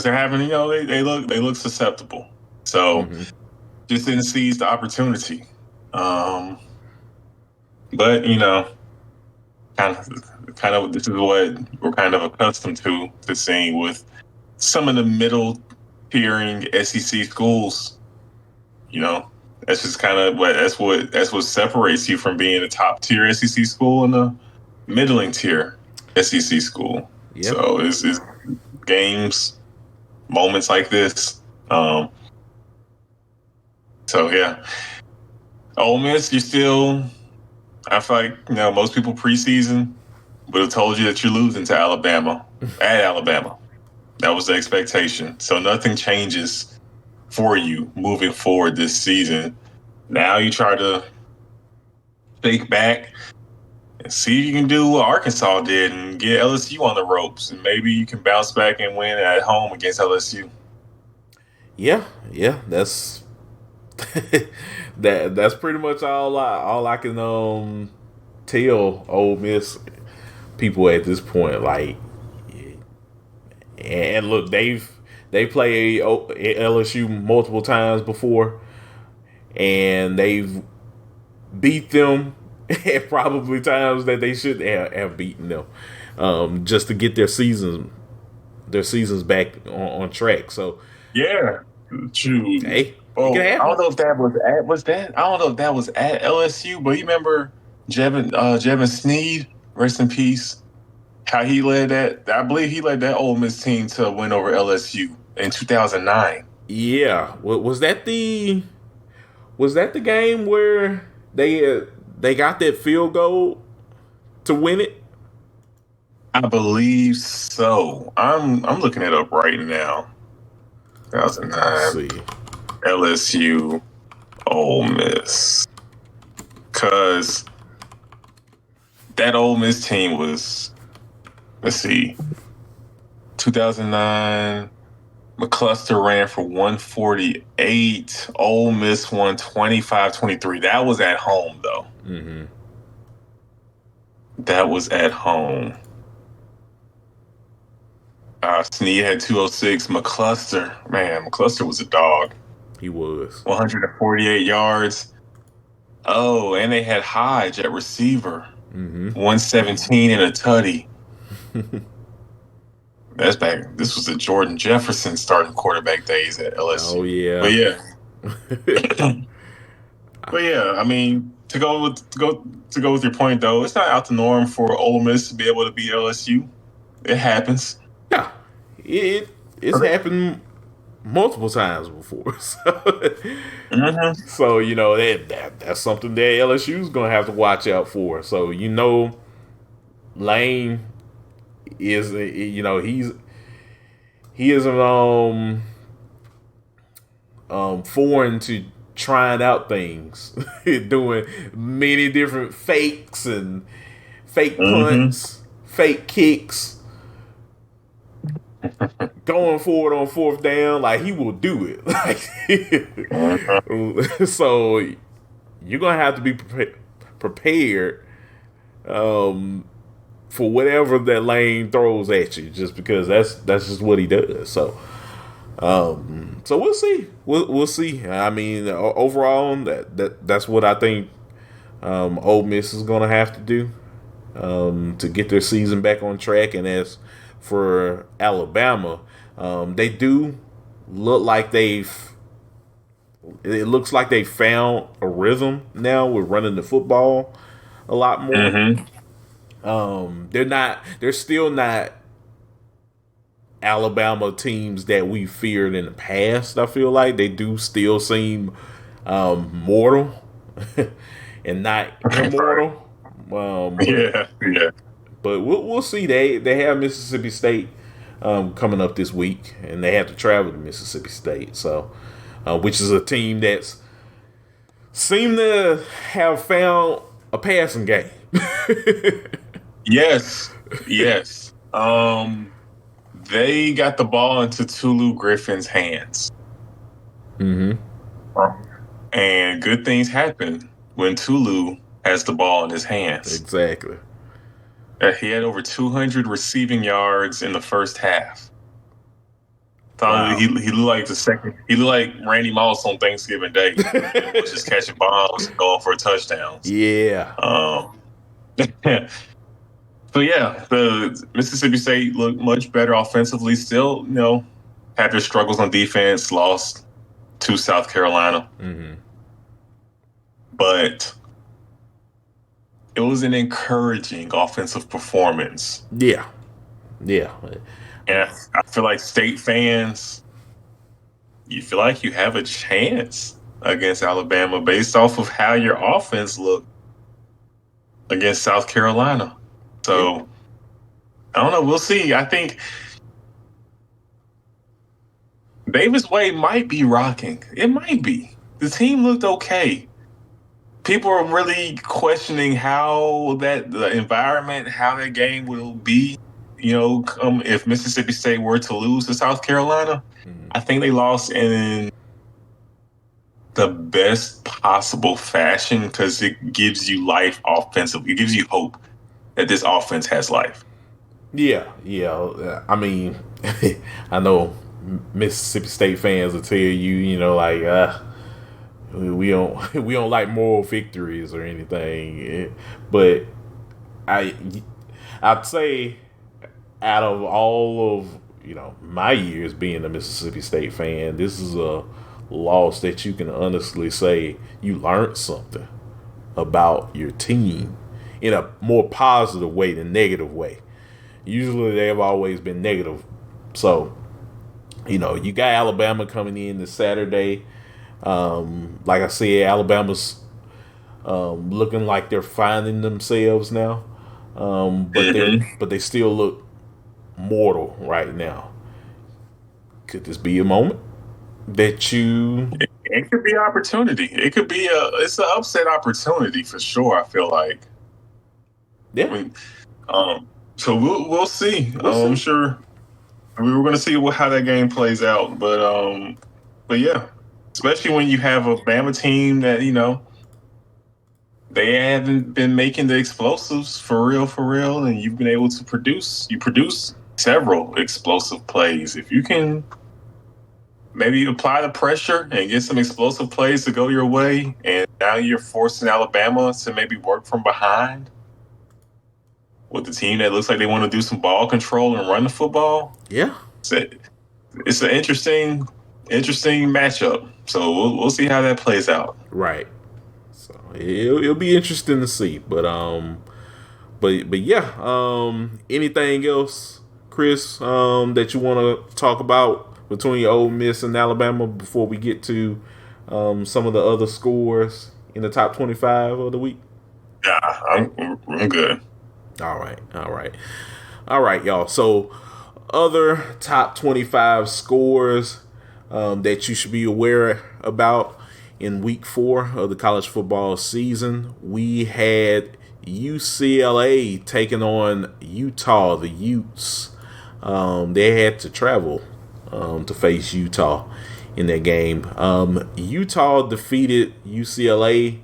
they're having, they look susceptible. So just didn't seize the opportunity. But kind of this is what we're kind of accustomed to seeing with some of the middle tiering SEC schools. That's just kind of that's what separates you from being a top tier SEC school and a middling tier SEC school.
Yep.
So it's games, moments like this. So yeah, Ole Miss, you still. I feel like most people preseason would have told you that you're losing to Alabama at Alabama. That was the expectation. So nothing changes for you moving forward this season. Now you try to fake back and see if you can do what Arkansas did and get LSU on the ropes, and maybe you can bounce back and win at home against LSU.
Yeah, that's that's pretty much all I can tell Ole Miss people at this point. Like, and look, they played LSU multiple times before, and they've beat them at probably times that they should have beaten them, just to get their seasons back on track. So
yeah, true.
Hey,
I don't know if that was at I don't know if that was at LSU, but you remember Jevin Sneed, rest in peace. How he led that? I believe he led that Ole Miss team to win over LSU in 2009.
Yeah, was that the game where they got that field goal to win it?
I believe so. I'm looking it up right now. 2009.
Let's see.
LSU Ole Miss. Because that Ole Miss team was, let's see, 2009, McCluster ran for 148. Ole Miss won 25-23. That was at home, though.
Mm-hmm.
That was at home. Snead had 206. McCluster was a dog.
He was.
148 yards. Oh, and they had Hodge at receiver.
Mm-hmm.
117 and a tutty. That's back. This was the Jordan Jefferson starting quarterback days at LSU.
Oh yeah.
But yeah, I mean, to go with your point though, it's not out the norm for Ole Miss to be able to beat LSU. It happens.
Yeah, it's happened multiple times before. So that's something that LSU's gonna have to watch out for. So Lane is he isn't foreign to trying out things, doing many different fakes and fake punts, fake kicks. going forward on fourth down, like he will do it. So you're gonna have to be prepared for whatever that lane throws at you, just because that's just what he does. So we'll see. We'll see. I mean, overall, that's what I think Ole Miss is gonna have to do to get their season back on track. And as for Alabama, they do look like it looks like they found a rhythm now with running the football a lot more.
Mm-hmm.
They're still not Alabama teams that we feared in the past. I feel like they do still seem mortal and not immortal.
Yeah.
But we'll see. They have Mississippi State coming up this week, and they have to travel to Mississippi State. So, which is a team that's seemed to have found a passing game.
Yes. They got the ball into Tulu Griffin's hands.
Mm-hmm.
And good things happen when Tulu has the ball in his hands.
Exactly.
He had over 200 receiving yards in the first half.
Wow.
He looked like he looked like Randy Moss on Thanksgiving Day, just catching bombs and going for touchdowns.
Yeah.
So yeah, the Mississippi State looked much better offensively. Still, had their struggles on defense. Lost to South Carolina, but it was an encouraging offensive performance.
Yeah.
And I feel like State fans, you feel like you have a chance against Alabama based off of how your offense looked against South Carolina. So, I don't know. We'll see. I think Davis Wade might be rocking. It might be. The team looked okay. People are really questioning how the environment, how that game will be. If Mississippi State were to lose to South Carolina, I think they lost in the best possible fashion because it gives you life offensively. It gives you hope that this offense has life.
Yeah. I mean, I know Mississippi State fans will tell you, we don't like moral victories or anything, but I'd say out of all of my years being a Mississippi State fan, this is a loss that you can honestly say you learned something about your team in a more positive way than negative way. Usually they have always been negative. So, you got Alabama coming in this Saturday. Like I said, Alabama's looking like they're finding themselves now. But they still look mortal right now. Could this be a moment that you?
It could be opportunity. It could be it's an upset opportunity for sure. I feel like.
Yeah.
I mean, so we'll see. I'm sure we're going to see how that game plays out. But yeah, especially when you have a Bama team that they haven't been making the explosives for real, and you've been able to produce. You produce several explosive plays. If you can maybe apply the pressure and get some explosive plays to go your way, and now you're forcing Alabama to maybe work from behind with the team that looks like they want to do some ball control and run the football.
Yeah.
It's an interesting matchup. So we'll see how that plays out.
Right. So it'll be interesting to see. But yeah. Anything else, Chris, that you want to talk about between Ole Miss and Alabama before we get to some of the other scores in the top 25 of the week?
Yeah, I'm good.
All right, y'all. So, other top 25 scores that you should be aware about in week 4 of the college football season. We had UCLA taking on Utah, the Utes. They had to travel to face Utah in that game. Utah defeated UCLA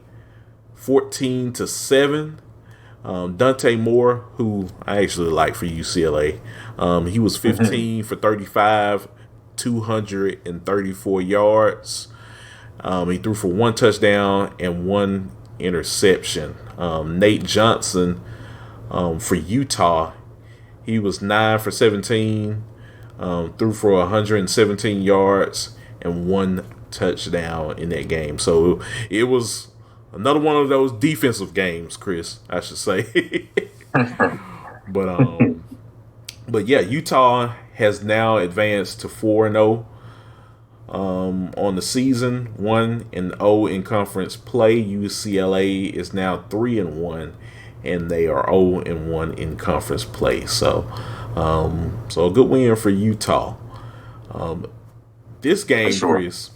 14-7. Dante Moore, who I actually like for UCLA, he was 15 for 35, 234 yards. He threw for 1 touchdown and 1 interception. Nate Johnson for Utah, he was 9 for 17, threw for 117 yards and 1 touchdown in that game. So it was another one of those defensive games, Chris, I should say. But yeah, Utah has now advanced to 4-0 on the season, 1-0 in conference play. UCLA is now 3-1, and they are 0-1 in conference play. So a good win for Utah. This game, Chris,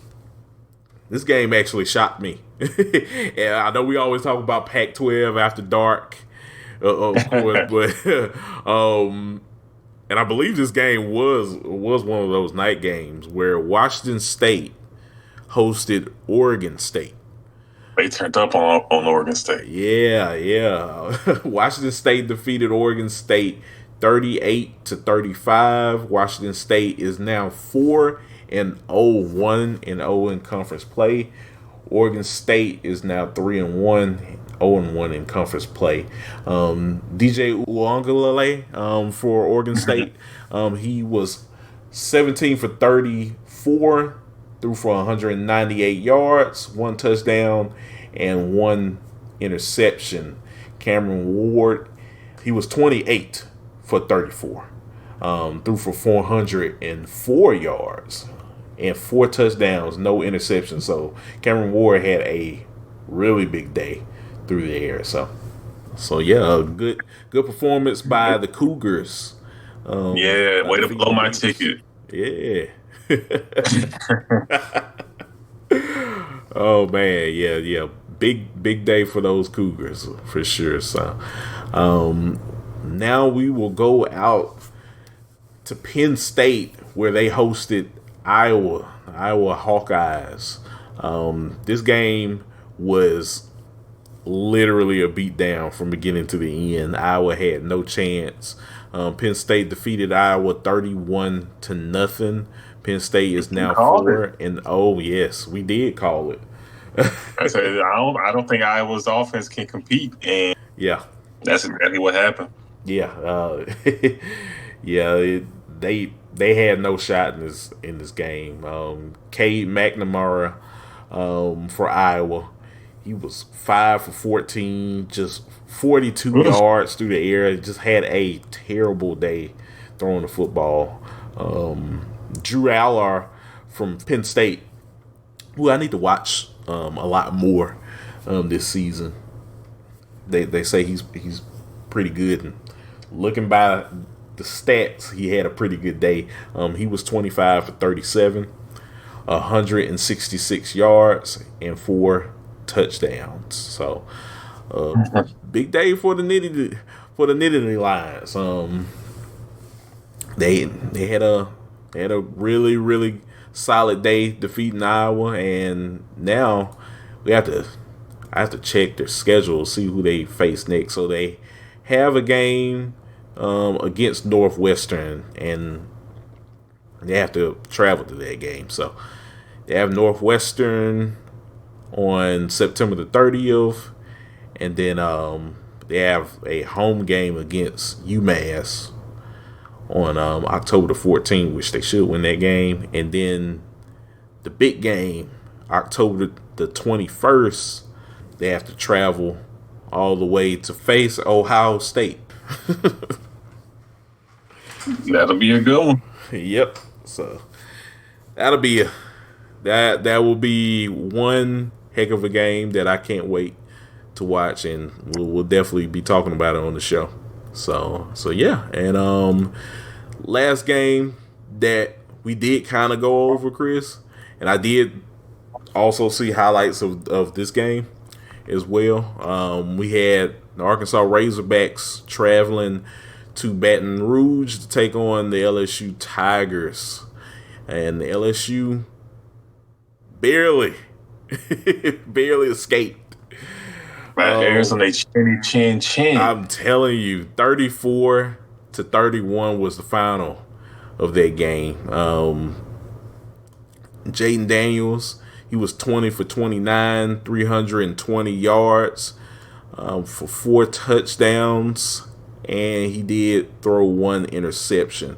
this game actually shocked me. And I know we always talk about Pac-12 after dark, of course, but and I believe this game was one of those night games where Washington State hosted Oregon State.
They turned up on Oregon State.
Yeah. Washington State defeated Oregon State 38-35. Washington State is now 4-0, 1-0 in conference play. Oregon State is now 3-1, 0-1 in conference play. DJ Uiagalelei for Oregon State, he was 17 for 34, threw for 198 yards, 1 touchdown, and 1 interception. Cameron Ward, he was 28 for 34, threw for 404 yards and 4 touchdowns, no interceptions. So Cameron Ward had a really big day through the air. So yeah, good performance by the Cougars.
Yeah, way to blow my ticket.
Yeah. Oh man, yeah. Big day for those Cougars for sure. So now we will go out to Penn State where they hosted Iowa Hawkeyes. This game was literally a beatdown from beginning to the end. Iowa had no chance. Penn State defeated Iowa 31-0. Penn State is now 4-0. Yes, we did call it.
I don't think Iowa's offense can compete, and
yeah,
that's exactly what happened.
Yeah, they had no shot in this game. Cade McNamara for Iowa, he was 5 for 14, just 42 yards through the air. Just had a terrible day throwing the football. Drew Aller from Penn State, who I need to watch a lot more this season. They say he's pretty good, and looking by the stats, he had a pretty good day. He was 25 for 37, 166 yards, and 4 touchdowns. So, big day for the Nittany Lions. They had a really solid day defeating Iowa, and now I have to check their schedule, see who they face next. So they have a game against Northwestern, and they have to travel to that game. So they have Northwestern on September the 30th, and then they have a home game against UMass on October the 14th, which they should win that game. And then the big game, October the 21st, they have to travel all the way to face Ohio State.
That'll be a good one.
Yep. So that will be one heck of a game that I can't wait to watch, and we'll definitely be talking about it on the show. So yeah, and last game that we did kind of go over, Chris, and I did also see highlights of this game as well. We had the Arkansas Razorbacks traveling to Baton Rouge to take on the LSU Tigers. And the LSU barely escaped.
That hairs on their chin.
I'm telling you, 34-31 was the final of that game. Jaden Daniels, he was 20 for 29, 320 yards for 4 touchdowns, and he did throw 1 interception.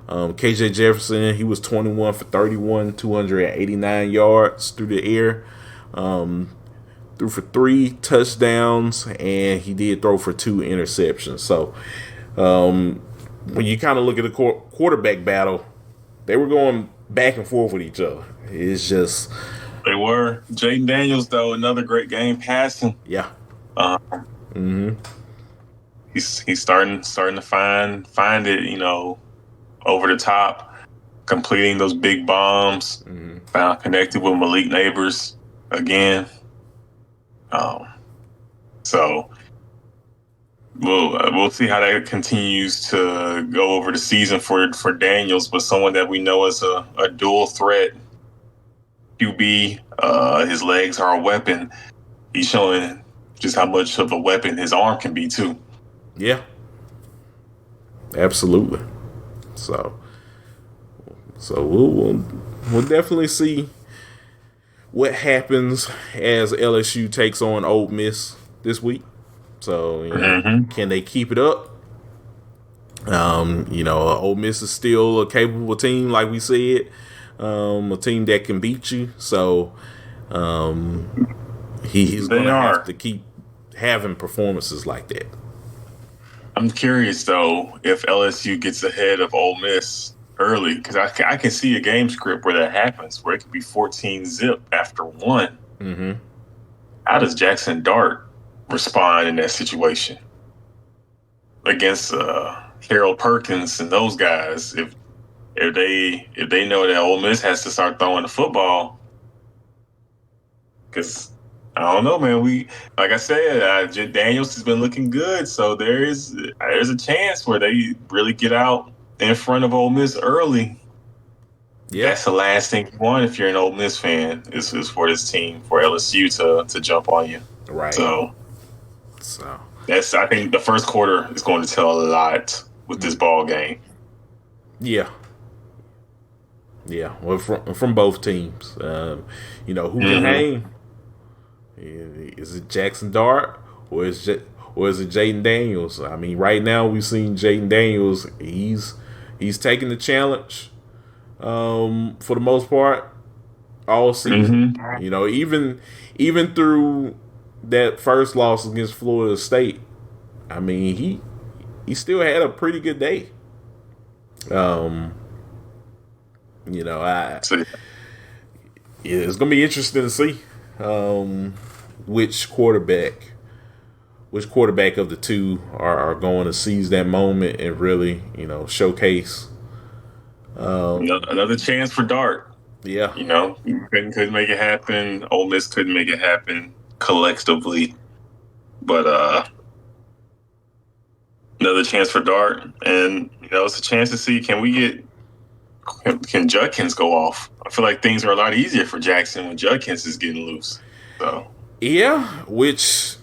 KJ Jefferson, he was 21 for 31, 289 yards through the air. Threw for 3 touchdowns, and he did throw for 2 interceptions. So when you kind of look at the quarterback battle, they were going back and forth with each other. It's just...
They were. Jaden Daniels, though, another great game passing.
Yeah.
He's starting to find it, over the top, completing those big bombs. Found connected with Malik Neighbors again. So we'll see how that continues to go over the season for Daniels, but someone that we know as a dual threat QB. His legs are a weapon. He's showing just how much of a weapon his arm can be too.
Yeah, absolutely. So we'll definitely see what happens as LSU takes on Ole Miss this week. So can they keep it up? Ole Miss is still a capable team, like we said, a team that can beat you. So he's going to have to keep having performances like that.
I'm curious, though, if LSU gets ahead of Ole Miss early, because I can see a game script where that happens, where it could be 14-0 after 1. How does Jackson Dart respond in that situation against Harold Perkins and those guys? If they know that Ole Miss has to start throwing the football, because I don't know, man. Like I said, Daniels has been looking good, so there's a chance where they really get out in front of Ole Miss early. Yeah, that's the last thing you want if you're an Ole Miss fan is for this team, for LSU to jump on you.
Right.
So that's, I think the first quarter is going to tell a lot with this ball game.
Yeah. Yeah. Well, from both teams, who can hang? Is it Jackson Dart or is it Jaden Daniels? I mean, right now we've seen Jaden Daniels. He's taking the challenge for the most part all season. Even through that first loss against Florida State, I mean he still had a pretty good day. It's gonna be interesting to see. Which quarterback of the two are going to seize that moment and really, showcase.
Another chance for Dart.
Yeah.
Couldn't make it happen. Ole Miss couldn't make it happen collectively. But another chance for Dart. And, it's a chance to see, can Judkins go off? I feel like things are a lot easier for Jackson when Judkins is getting loose. So
yeah, which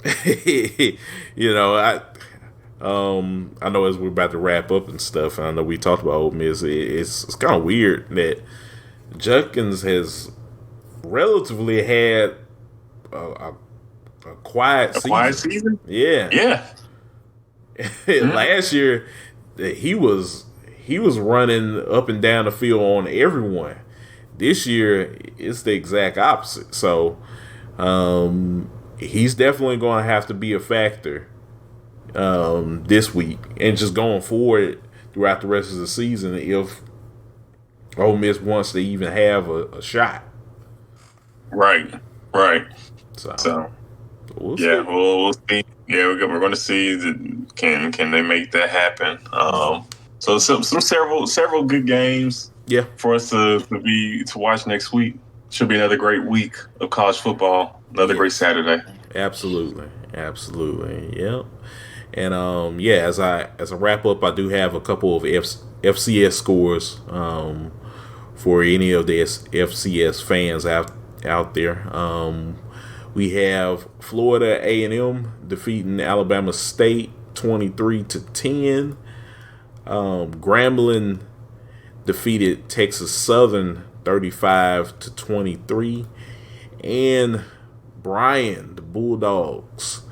I know as we're about to wrap up and stuff, I know we talked about Ole Miss. It's kind of weird that Judkins has relatively had a quiet season.
Quiet season?
Yeah. Last year he was running up and down the field on everyone. This year it's the exact opposite. So he's definitely going to have to be a factor this week and just going forward throughout the rest of the season if Ole Miss wants to even have a shot. Right.
So we'll see. We'll see. Yeah, we're going to see can they make that happen. So several good games.
Yeah,
for us to watch next week. Should be another great week of college football. Another great Saturday.
Absolutely. Yep. And yeah, as I wrap up, I do have a couple of FCS scores for any of the FCS fans out there. We have Florida A&M defeating Alabama State 23-10. Grambling defeated Texas Southern 35-23, and Bryan, the Bulldogs,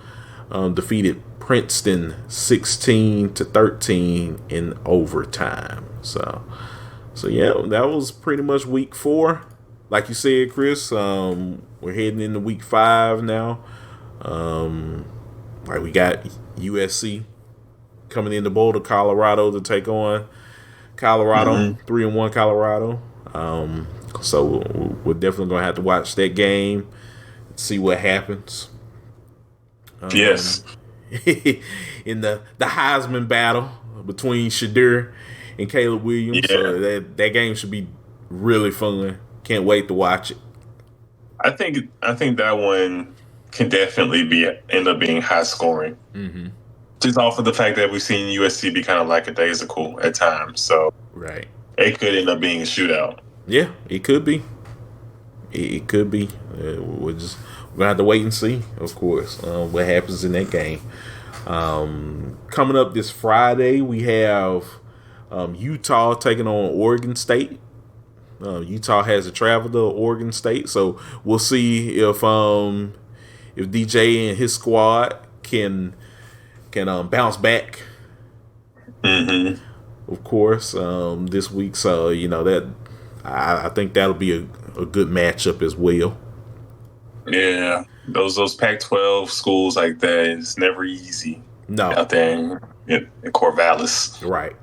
defeated Princeton 16-13 in overtime. So yeah, that was pretty much week 4. Like you said, Chris, we're heading into week 5 now. Like we got USC coming into Boulder, Colorado to take on Colorado, 3-1 Colorado. So we're definitely gonna have to watch that game, see what happens.
Yes.
In the Heisman battle between Shadur and Caleb Williams.
Yeah.
So that game should be really fun. Can't wait to watch it.
I think that one can definitely end up being high scoring.
Mm-hmm.
Just off of the fact that we've seen USC be kind of lackadaisical at times. So
right,
it could end up being a shootout.
Yeah, it could be. It could be. We're gonna have to wait and see, of course, what happens in that game. Coming up this Friday, we have Utah taking on Oregon State. Utah has to travel to Oregon State, so we'll see if DJ and his squad can bounce back.
Mm-hmm.
Of course, this week. So that I think that'll be a good matchup as well.
Yeah, those Pac-12 schools like that, it's never easy.
No,
out there in Corvallis.
Right,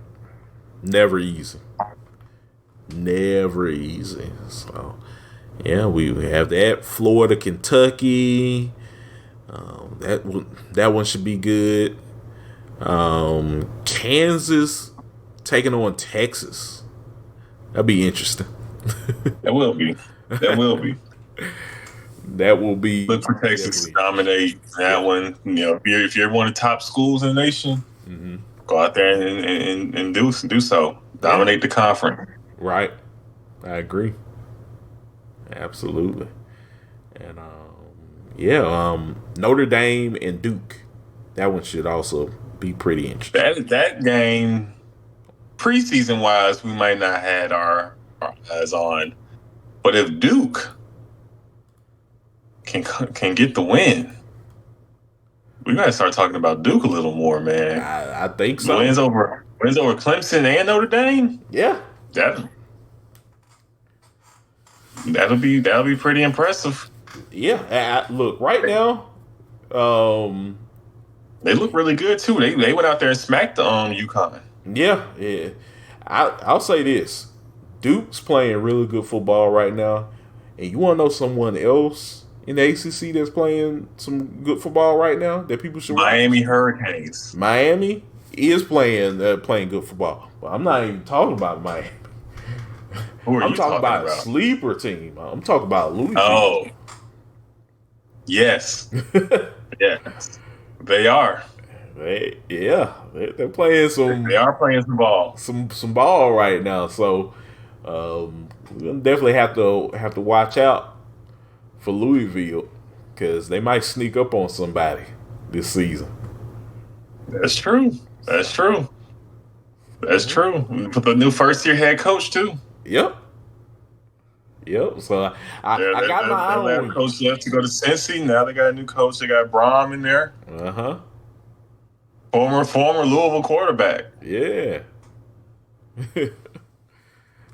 never easy. Never easy. So yeah, we have that. Florida, Kentucky. That one should be good. Kansas taking on Texas. That'll be interesting.
That will be. That will be.
That will be.
Look for Texas to dominate that one. If you're one of the top schools in the nation, go out there and do so. Dominate the conference.
Right. I agree. Absolutely. And Notre Dame and Duke. That one should also be pretty interesting.
That game, preseason wise, we might not had our eyes on, but if Duke can get the win, we gotta start talking about Duke a little more, man.
I think so.
Wins over Clemson and Notre Dame.
Yeah,
that'll be pretty impressive.
Yeah, look right now.
They look really good too. They went out there and smacked UConn.
Yeah. I'll say this: Duke's playing really good football right now, and you want to know someone else in the ACC that's playing some good football right now that people should watch?
Miami Hurricanes.
Miami is playing good football. But I'm not even talking about Miami.
Who are
I'm
you
talking about a
about?
Sleeper team. I'm talking about Louisville.
Oh, yes, yes, they are.
They're playing some.
They are playing some ball.
Some ball right now. So we'll definitely have to watch out for Louisville because they might sneak up on somebody this season.
That's true. That's true. We put the new first-year head coach too.
Yep. So I got my eye on
coach left to go to Cincy. Now they got a new coach. They got Brom in there. Former Louisville quarterback.
Yeah.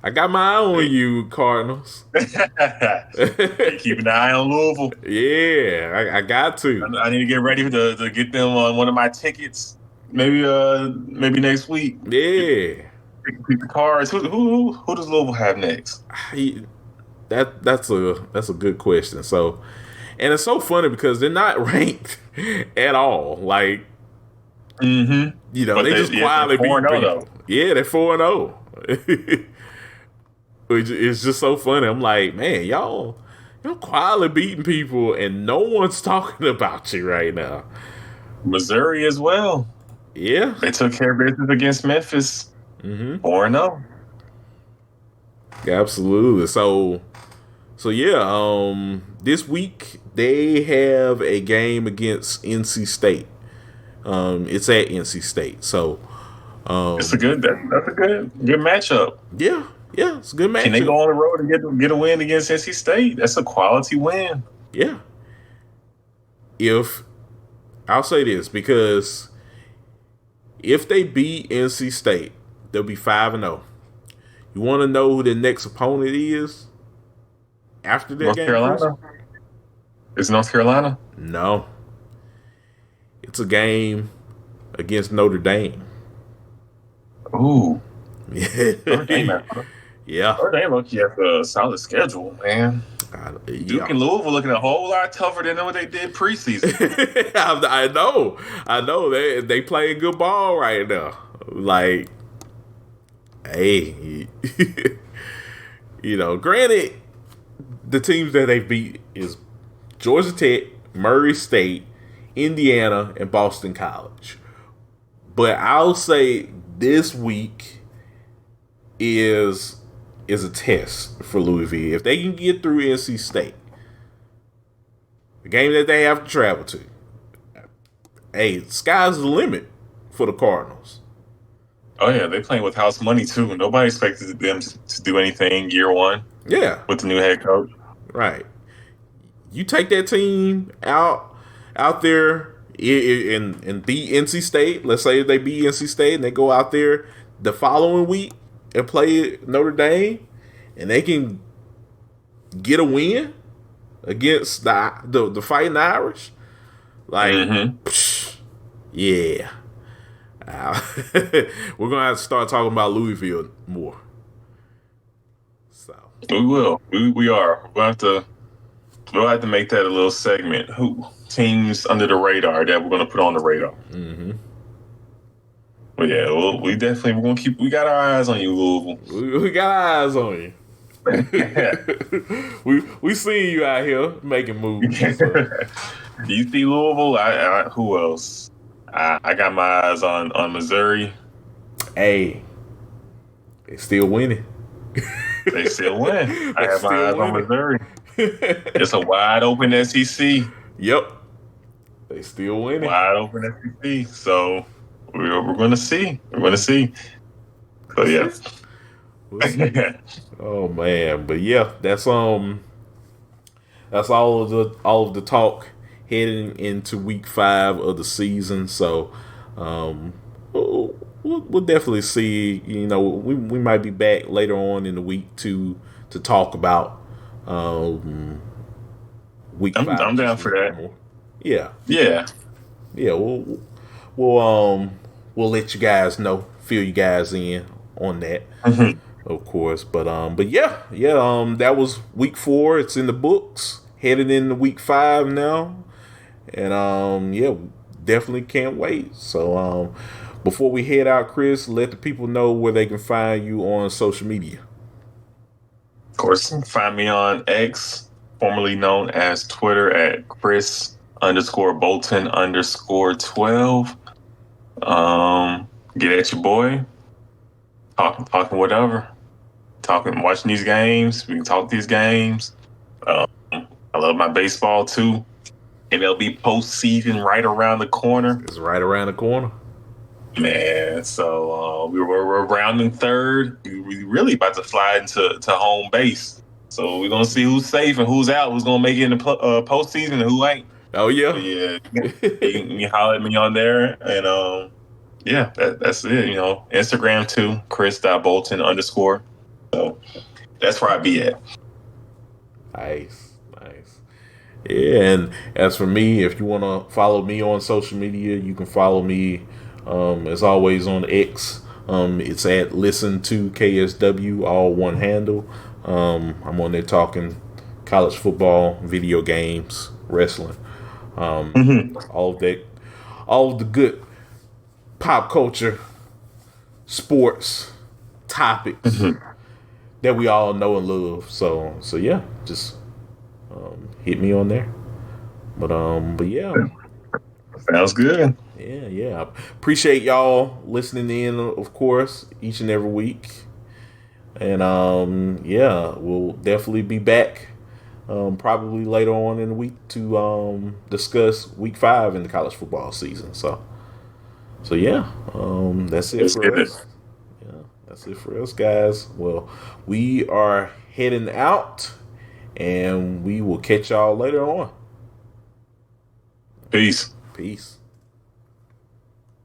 I got my eye on you, Cardinals.
Keep an eye on Louisville.
Yeah, I got to.
I need to get ready to get them on one of my tickets. Maybe next week.
Yeah.
Pick the cards. Who does Louisville have next?
That's a good question. So, and it's so funny because they're not ranked at all. Like, they just quietly beat people. Yeah, they're 4-0. It's just so funny. I'm like, man, y'all quietly beating people, and no one's talking about you right now.
Missouri as well.
Yeah.
They took care of business against Memphis.
Mm-hmm.
4-0.
Absolutely. So yeah. This week they have a game against NC State. It's at NC State. So
It's a good. That's a good matchup.
yeah, it's a good
Can they
matchup.
go on the road and get a win against NC State? That's a quality win.
Yeah. If I'll say this, because if they beat NC State, they'll be 5-0. You want to know who the next opponent is after that
North
game, Chris?
Carolina. Is North Carolina?
No. It's a game against Notre Dame.
Ooh. Notre Dame.
Yeah.
Notre Dame looks like a solid schedule, man. Duke and Louisville looking a whole lot tougher than what they did preseason.
I know. They playing good ball right now. Like, hey, granted, the teams that they beat is Georgia Tech, Murray State, Indiana, and Boston College. But I'll say this week is a test for Louisville. If they can get through NC State, the game that they have to travel to, hey, sky's the limit for the Cardinals.
Oh yeah, they playing with house money too. Nobody expected them to do anything year one.
Yeah,
with the new head coach.
Right. You take that team out there and beat NC State. Let's say they beat NC State and they go out there the following week and play Notre Dame, and they can get a win against the Fighting Irish. Like, yeah. We're gonna have to start talking about Louisville more. So
we will. We are. We'll have to make that a little segment. Who teams under the radar that we're gonna put on the radar.
Mm-hmm.
But yeah, we're gonna keep. We got our eyes on you, Louisville.
We got our eyes on you. we seen you out here making moves. So.
Do you see Louisville? Who else? I got my eyes on Missouri.
Hey, they still winning.
They still win. I have my eyes on Missouri. It's a wide open SEC.
Yep. They still winning.
Wide open SEC. So we're going to see. We're going to see. So yeah.
Oh man, but yeah, that's all of the talk heading into week 5 of the season. So we'll definitely see. We might be back later on in the week to talk about week 5.
I'm down for that.
More. Yeah. We'll let you guys know, fill you guys in on that, of course. But yeah. That was week 4. It's in the books. Headed into week 5 now, and definitely can't wait. So before we head out, Chris, let the people know where they can find you on social media.
Of course, find me on X, formerly known as Twitter, at Chris_Bolton_12. Get at your boy. Talking whatever. Watching these games. We can talk these games. I love my baseball too. MLB postseason right around the corner.
It's right around the corner.
Man, so we're rounding third. We really about to fly into home base. So we're gonna see who's safe and who's out, who's gonna make it in the postseason and who ain't.
Oh yeah,
so, yeah. You can holler at me on there, and that's it. Instagram too, Chris.Bolton_. So that's where I be at.
Nice. Yeah, and as for me, if you want to follow me on social media, you can follow me as always on X. It's at Listen to KSW, all one handle. I'm on there talking college football, video games, wrestling, all of the good pop culture, sports topics that we all know and love. So yeah, just hit me on there. But yeah.
Sounds good.
Yeah. Appreciate y'all listening in, of course, each and every week. And yeah, we'll definitely be back probably later on in the week to discuss week 5 in the college football season. So yeah, that's it
Let's
for
get it.
us. Yeah, that's it for us, guys. Well, we are heading out, and we will catch y'all later on.
Peace.
Peace.